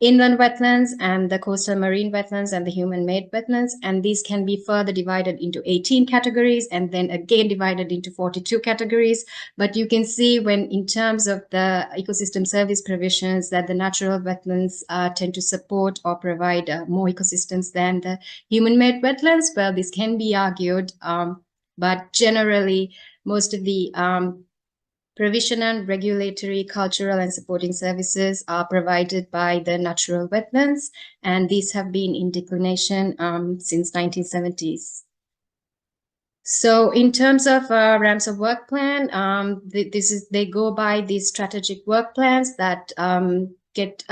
inland wetlands and the coastal marine wetlands and the human-made wetlands, and these can be further divided into 18 categories and then again divided into 42 categories. But you can see when in terms of the ecosystem service provisions that the natural wetlands tend to support or provide more ecosystems than the human-made wetlands. Well, this can be argued, but generally most of the provision and regulatory, cultural, and supporting services are provided by the natural wetlands, and these have been in declination since 1970s. So in terms of Ramsar work plan, they go by these strategic work plans that get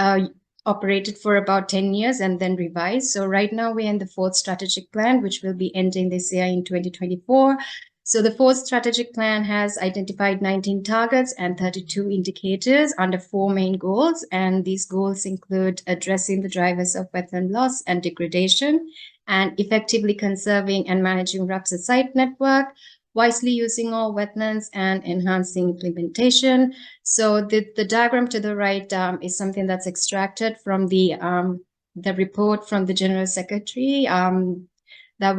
operated for about 10 years and then revised. So right now we're in the 4th strategic plan, which will be ending this year in 2024. So the 4th strategic plan has identified 19 targets and 32 indicators under 4 main goals. And these goals include addressing the drivers of wetland loss and degradation, and effectively conserving and managing Ramsar site network, wisely using all wetlands, and enhancing implementation. So the diagram to the right is something that's extracted from the report from the General Secretary that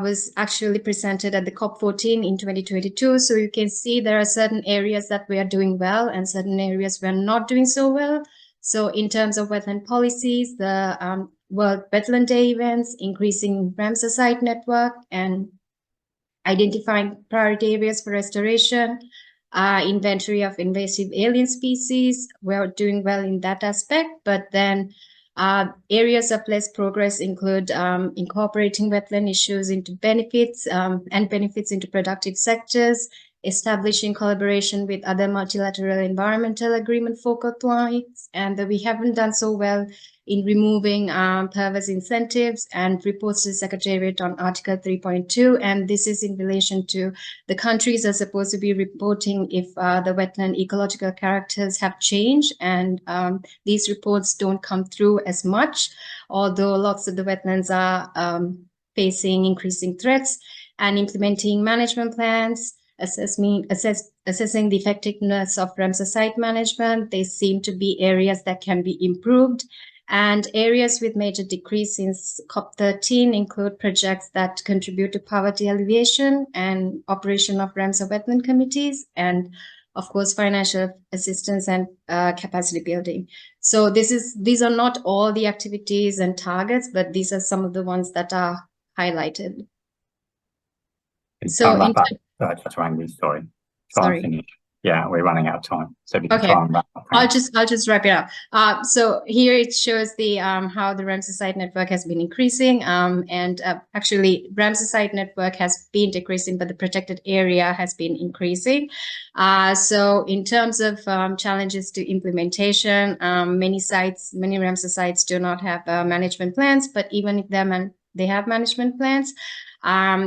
was actually presented at the COP14 in 2022. So you can see there are certain areas that we are doing well and certain areas we're not doing so well. So in terms of wetland policies, the World Wetland Day events, increasing Ramsar site network, and identifying priority areas for restoration, inventory of invasive alien species, we're doing well in that aspect. But then areas of less progress include incorporating wetland issues into benefits and benefits into productive sectors, establishing collaboration with other multilateral environmental agreement focal points, and that we haven't done so well in removing perverse incentives, and reports to the Secretariat on Article 3.2. And this is in relation to the countries are supposed to be reporting if the wetland ecological characters have changed, and these reports don't come through as much, although lots of the wetlands are facing increasing threats, and implementing management plans, assessing the effectiveness of Ramsar site management. They seem to be areas that can be improved. And areas with major decrease since COP13 include projects that contribute to poverty alleviation and operation of Ramsar wetland committees, and of course, financial assistance and capacity building. So these are not all the activities and targets, but these are some of the ones that are highlighted. So Chaturangi, sorry. Sorry. Finish. Yeah, we're running out of time, so we can Okay. try and wrap up. I'll just wrap it up. So here it shows the how the Ramsar site network has been increasing, and actually Ramsar site network has been decreasing, but the protected area has been increasing. So in terms of challenges to implementation, many Ramsar sites do not have management plans, but even if they have management plans,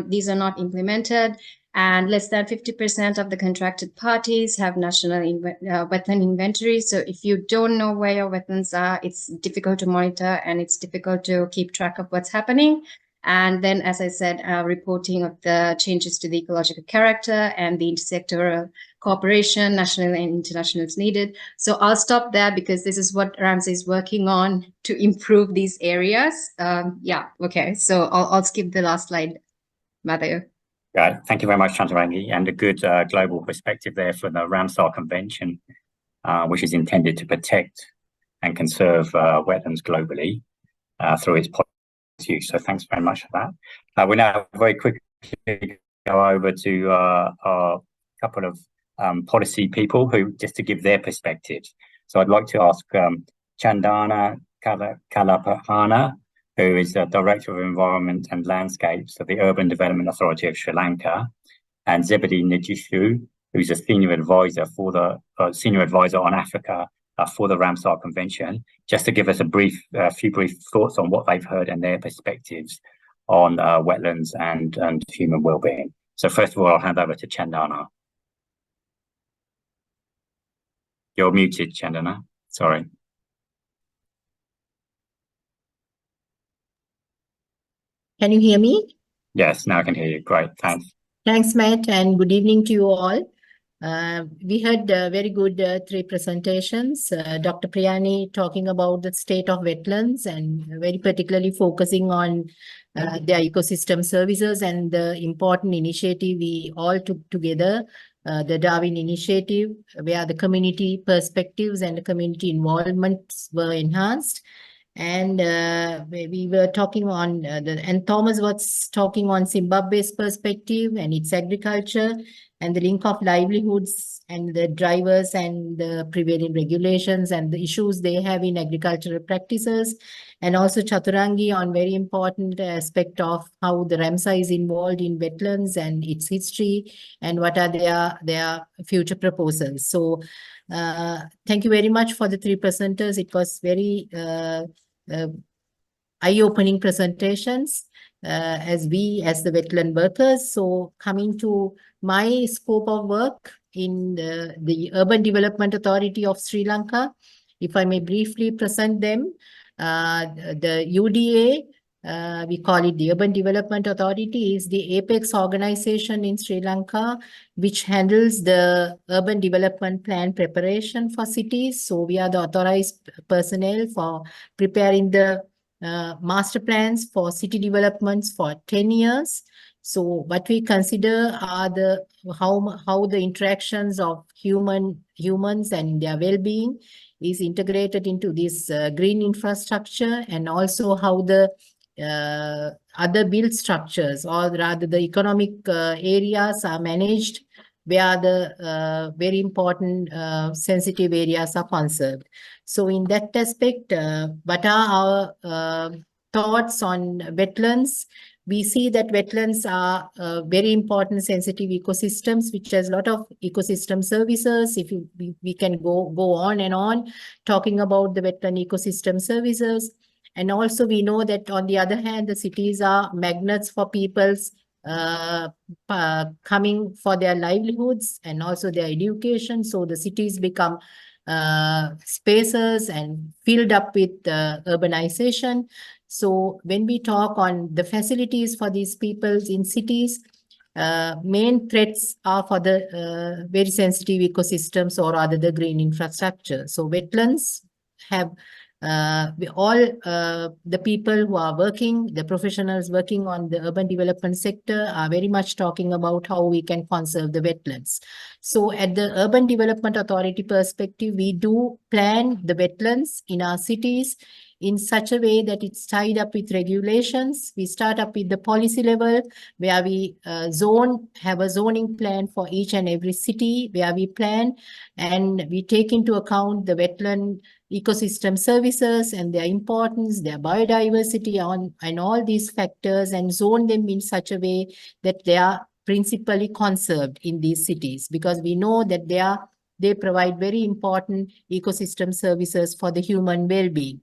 these are not implemented. And less than 50% of the contracted parties have national wetland inventory. So if you don't know where your wetlands are, it's difficult to monitor and it's difficult to keep track of what's happening. And then, as I said, reporting of the changes to the ecological character and the intersectoral cooperation, national and international, is needed. So I'll stop there because this is what Ramsar is working on to improve these areas. Yeah, okay. So I'll skip the last slide, Matthew. Yeah, thank you very much, Chaturangi, and a good global perspective there for the Ramsar Convention, which is intended to protect and conserve wetlands globally through its policy use. So thanks very much for that. We'll now very quickly go over to a couple of policy people who just to give their perspectives. So I'd like to ask Chandana Kalupahana, who is the Director of Environment and Landscapes of the Urban Development Authority of Sri Lanka, and Zebedee Njisuh, who's a Senior Advisor on Africa for the Ramsar Convention, just to give us a few brief thoughts on what they've heard and their perspectives on wetlands and human well-being. So first of all, I'll hand over to Chandana. You're muted, Chandana. Sorry. Can you hear me? Yes, now I can hear you. Great, thanks. Thanks, Matt, and good evening to you all. We had very good 3 presentations. Dr. Priyanie talking about the state of wetlands and very particularly focusing on their ecosystem services and the important initiative we all took together, the Darwin Initiative, where the community perspectives and the community involvements were enhanced. And we were talking on, and Thomas was talking on Zimbabwe's perspective and its agriculture and the link of livelihoods and the drivers and the prevailing regulations and the issues they have in agricultural practices. And also Chaturangi on very important aspect of how the Ramsar is involved in wetlands and its history and what are their future proposals. So thank you very much for the 3 presenters. It was very eye-opening presentations as the wetland workers. So coming to my scope of work in the Urban Development Authority of Sri Lanka, if I may briefly present them, the UDA, we call it the Urban Development Authority, is the apex organization in Sri Lanka, which handles the urban development plan preparation for cities. So we are the authorized personnel for preparing the master plans for city developments for 10 years. So what we consider are how the interactions of humans and their well-being is integrated into this green infrastructure, and also how the other built structures, or rather the economic areas, are managed, where the very important sensitive areas are conserved. So in that aspect, what are our thoughts on wetlands? We see that wetlands are very important sensitive ecosystems, which has a lot of ecosystem services. If we can go on and on talking about the wetland ecosystem services. And also we know that on the other hand, the cities are magnets for people's coming for their livelihoods and also their education. So the cities become spaces and filled up with urbanization. So when we talk on the facilities for these peoples in cities, main threats are for the very sensitive ecosystems, or rather the green infrastructure. So wetlands have all the people who are working, the professionals working on the urban development sector are very much talking about how we can conserve the wetlands. So at the Urban Development Authority perspective, we do plan the wetlands in our cities in such a way that it's tied up with regulations. We start up with the policy level, where we have a zoning plan for each and every city where we plan, and we take into account the wetland ecosystem services and their importance, their biodiversity and all these factors, and zone them in such a way that they are principally conserved in these cities, because we know that they provide very important ecosystem services for the human well-being.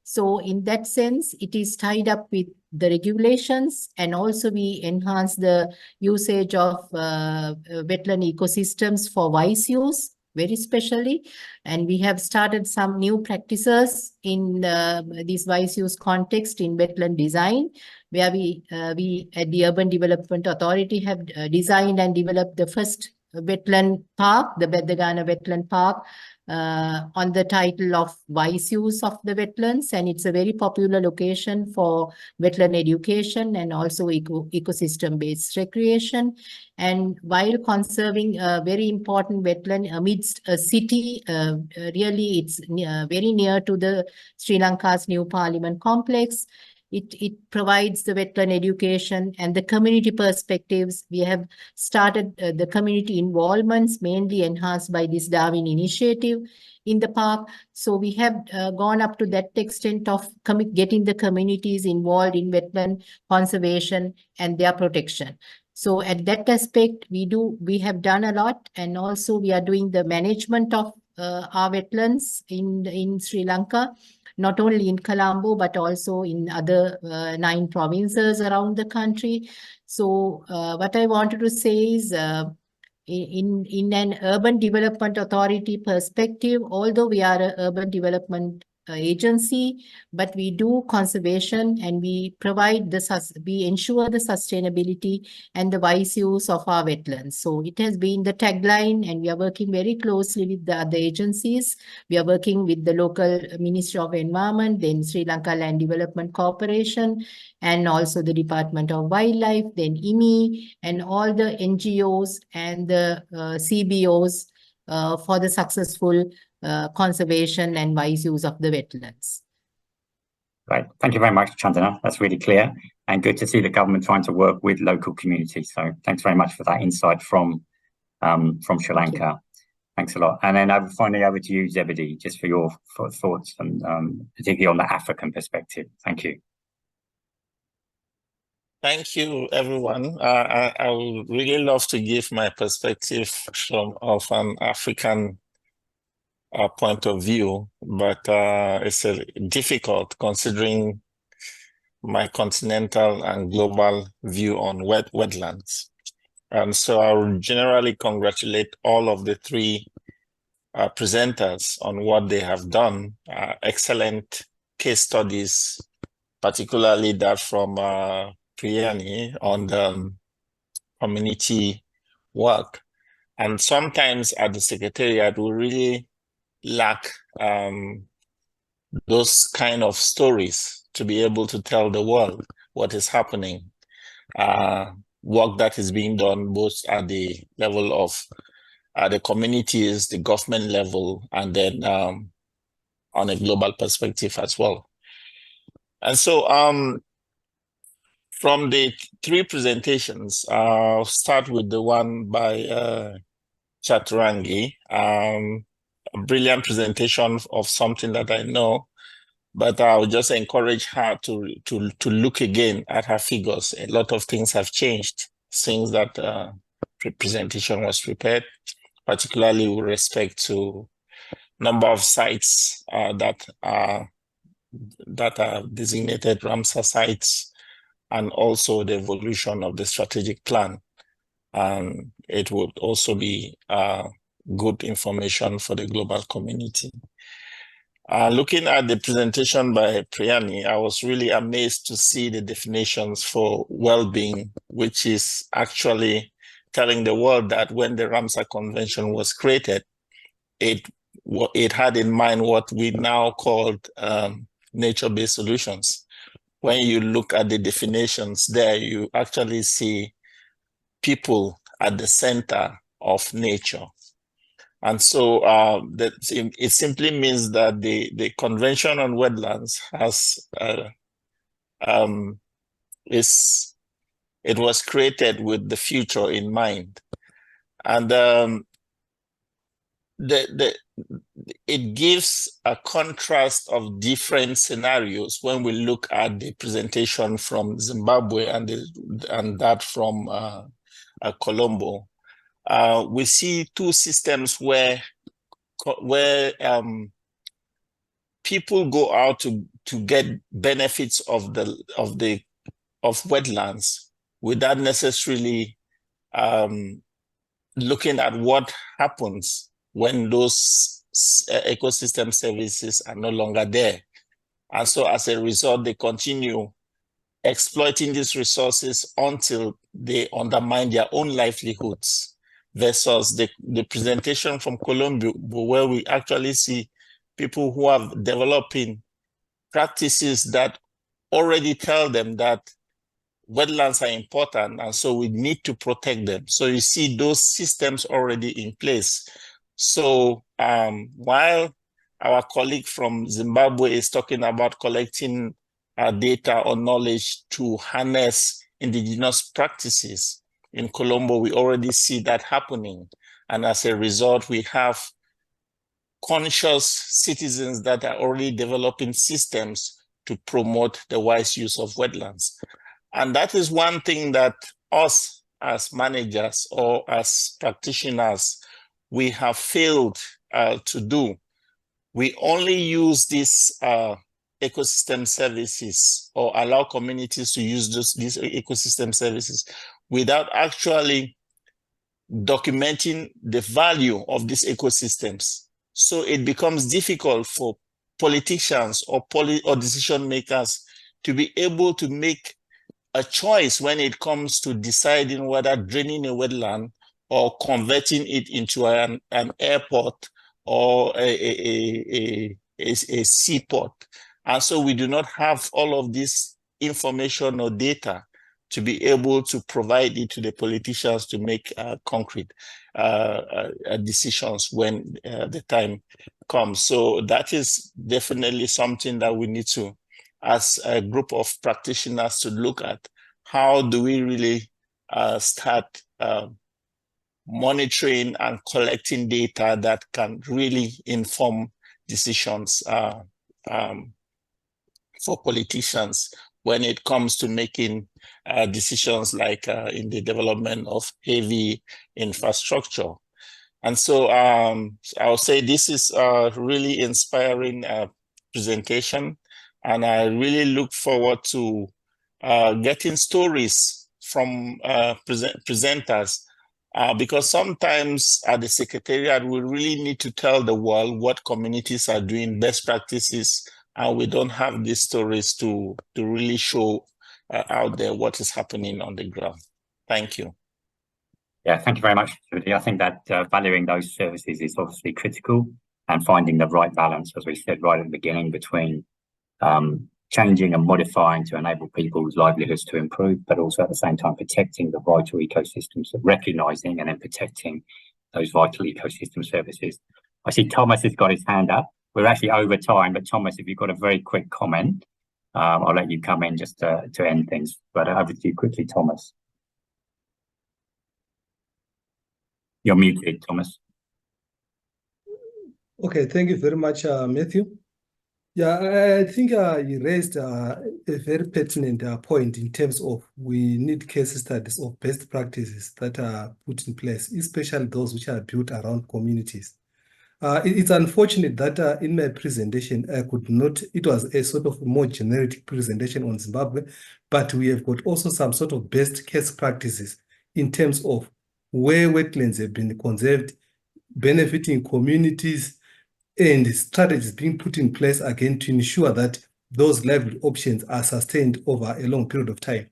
So in that sense, it is tied up with the regulations, and also we enhance the usage of wetland ecosystems for wise use, very specially. And we have started some new practices in this wise use context in wetland design, where we at the Urban Development Authority have designed and developed the first wetland park, the Bedagana Wetland Park, on the title of wise use of the wetlands. And it's a very popular location for wetland education and also ecosystem-based recreation. And while conserving a very important wetland amidst a city, really it's very near to the Sri Lanka's new Parliament complex. It provides the wetland education and the community perspectives. We have started the community involvements, mainly enhanced by this Darwin initiative in the park. So we have gone up to that extent of getting the communities involved in wetland conservation and their protection. So at that aspect, we have done a lot, and also we are doing the management of our wetlands in Sri Lanka, not only in Colombo, but also in other 9 provinces around the country. So what I wanted to say is, in an urban development authority perspective, although we are an urban development agency, but we do conservation, and we ensure the sustainability and the wise use of our wetlands. So it has been the tagline, and we are working very closely with the other agencies. We are working with the local Ministry of Environment, then Sri Lanka Land Development Corporation, and also the Department of Wildlife, then IMI, and all the NGOs and the CBOs for the successful conservation and wise use of the wetlands. Right. Thank you very much, Chandana. That's really clear, and good to see the government trying to work with local communities. So thanks very much for that insight from Sri Lanka. Thanks a lot. And then finally over to you, Zebedee, just for your thoughts, and particularly on the African perspective. Thank you. Thank you, everyone. I would really love to give my perspective of an African point of view, but it's difficult considering my continental and global view on wetlands. And so I would generally congratulate all of the 3 presenters on what they have done. Excellent case studies, particularly that from Priyanie on the community work. And sometimes at the Secretariat, we really lack those kind of stories to be able to tell the world what is happening. Work that is being done both at the level of the communities, the government level, and then on a global perspective as well. And so from the 3 presentations, I'll start with the one by Chaturangi. A brilliant presentation of something that I know, but I would just encourage her to look again at her figures. A lot of things have changed since that presentation was prepared, particularly with respect to number of sites that are designated Ramsar sites, and also the evolution of the strategic plan. And it would also be good information for the global community. Looking at the presentation by Priyanie, I was really amazed to see the definitions for well-being, which is actually telling the world that when the Ramsar Convention was created, it had in mind what we now called nature-based solutions. When you look at the definitions there, you actually see people at the center of nature. And so it simply means that the Convention on Wetlands it was created with the future in mind. And it gives a contrast of different scenarios when we look at the presentation from Zimbabwe and that from Colombo. We see two systems where people go out to get benefits of wetlands without necessarily looking at what happens when those ecosystem services are no longer there. And so as a result, they continue exploiting these resources until they undermine their own livelihoods, versus the presentation from Colombo, where we actually see people who are developing practices that already tell them that wetlands are important, and so we need to protect them. So you see those systems already in place. So while our colleague from Zimbabwe is talking about collecting data or knowledge to harness indigenous practices, in Colombo, we already see that happening. And as a result, we have conscious citizens that are already developing systems to promote the wise use of wetlands. And that is one thing that us as managers or as practitioners, we have failed to do. We only use these ecosystem services or allow communities to use these ecosystem services without actually documenting the value of these ecosystems. So it becomes difficult for politicians or decision makers to be able to make a choice when it comes to deciding whether draining a wetland or converting it into an airport or a seaport. And so we do not have all of this information or data to be able to provide it to the politicians to make concrete decisions when the time comes. So that is definitely something that we need to, as a group of practitioners, to look at. How do we really start monitoring and collecting data that can really inform decisions for politicians when it comes to making decisions like in the development of heavy infrastructure. And so I'll say this is a really inspiring presentation, and I really look forward to getting stories from presenters, because sometimes at the Secretariat, we really need to tell the world what communities are doing, best practices, and we don't have these stories to really show out there what is happening on the ground. Thank you. Yeah, thank you very much, Zebedee. I think that valuing those services is obviously critical, and finding the right balance, as we said right at the beginning, between changing and modifying to enable people's livelihoods to improve, but also at the same time protecting the vital ecosystems, recognising and then protecting those vital ecosystem services. I see Thomas has got his hand up. We're actually over time, but Thomas, if you've got a very quick comment, I'll let you come in just to end things. But over to you quickly, Thomas. You're muted, Thomas. Okay, thank you very much, Matthew. Yeah, I think you raised a very pertinent point in terms of we need case studies of best practices that are put in place, especially those which are built around communities. It's unfortunate that in my presentation, I could not, it was a sort of more generic presentation on Zimbabwe, but we have got also some sort of best case practices in terms of where wetlands have been conserved, benefiting communities, and strategies being put in place again to ensure that those livelihood options are sustained over a long period of time.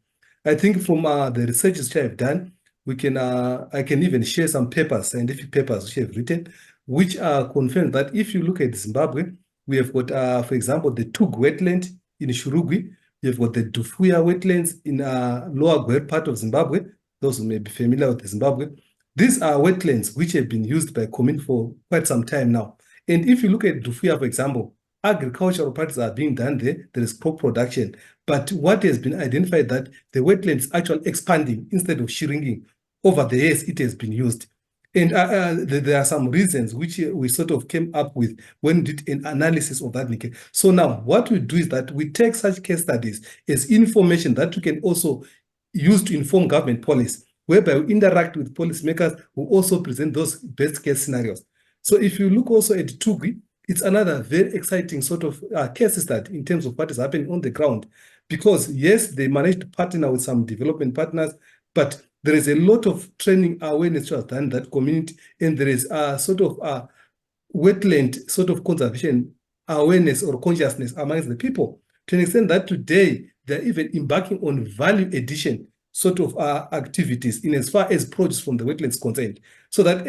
I think from the research which I have done, we can I can even share some papers, scientific papers which I have written, which are confirmed that if you look at Zimbabwe, we have got, for example, the Tug wetland in Churugwi, we have got the Dufuya wetlands in lower Gwer part of Zimbabwe, those who may be familiar with Zimbabwe. These are wetlands which have been used by communities for quite some time now. And if you look at Dufuya, for example, agricultural practices are being done there. There is crop production. But what has been identified that the wetlands actually expanding instead of shrinking over the years it has been used. And there are some reasons which we sort of came up with when we did an analysis of that. So now what we do is that we take such case studies as information that we can also use to inform government policy, whereby we interact with policymakers who also present those best case scenarios. So if you look also at Tugwi, it's another very exciting sort of case study in terms of what is happening on the ground. Because yes, they managed to partner with some development partners, but there is a lot of training awareness to have done that community, and there is a sort of wetland sort of conservation awareness or consciousness amongst the people, to an extent that today they're even embarking on value addition sort of activities in as far as produce from the wetlands concerned, so that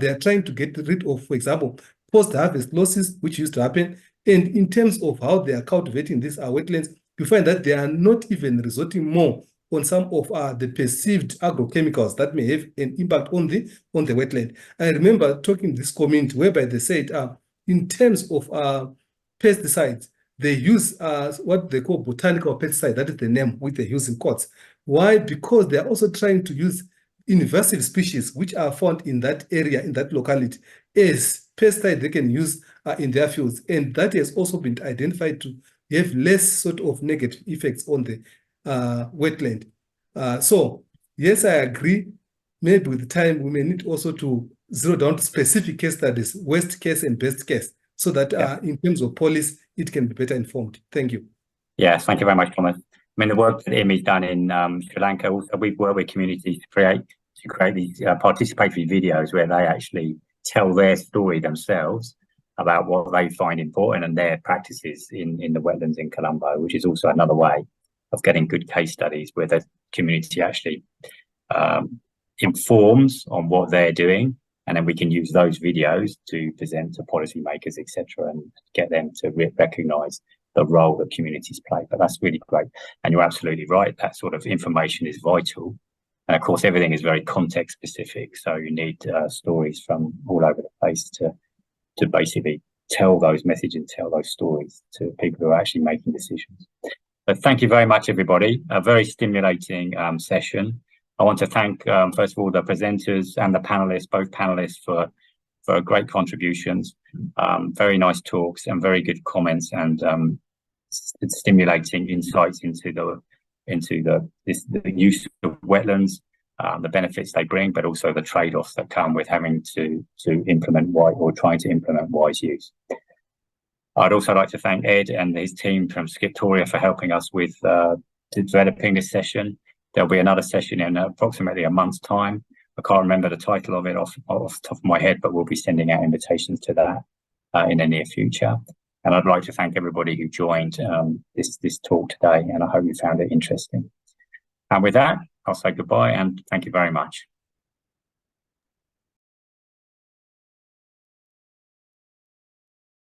they are trying to get rid of, for example, post-harvest losses, which used to happen. And in terms of how they are cultivating these wetlands, you find that they are not even resorting more on some of the perceived agrochemicals that may have an impact on the wetland. I remember talking to this community whereby they said, in terms of pesticides, they use what they call botanical pesticide. That is the name which they use in quotes. Why? Because they are also trying to use invasive species which are found in that area, in that locality, as pesticide they can use in their fields. And that has also been identified to have less sort of negative effects on the wetland. So yes, I agree. Maybe with time we may need also to zero down to specific case studies, worst case and best case, so that in terms of policy, it can be better informed. Thank you. Yes, thank you very much, Thomas. I mean, the work that Imi's done in Sri Lanka, also we've worked with communities to create these participatory videos where they actually tell their story themselves about what they find important and their practices in the wetlands in Colombo, which is also another way of getting good case studies where the community actually informs on what they're doing, and then we can use those videos to present to policymakers, etc., and get them to recognise the role that communities play. But that's really great, and you're absolutely right. That sort of information is vital, and of course, everything is very context specific. So you need stories from all over the place to basically tell those messages and tell those stories to people who are actually making decisions. But thank you very much, everybody. A very stimulating session. I want to thank, first of all, the presenters and the panelists, both panelists, for great contributions. Very nice talks and very good comments and stimulating insights into the use of wetlands, the benefits they bring, but also the trade-offs that come with having to implement trying to implement wise use. I'd also like to thank Ed and his team from Skiptoria for helping us with developing this session. There'll be another session in approximately a month's time. I can't remember the title of it off the top of my head, but we'll be sending out invitations to that in the near future. And I'd like to thank everybody who joined this talk today, and I hope you found it interesting. And with that, I'll say goodbye and thank you very much.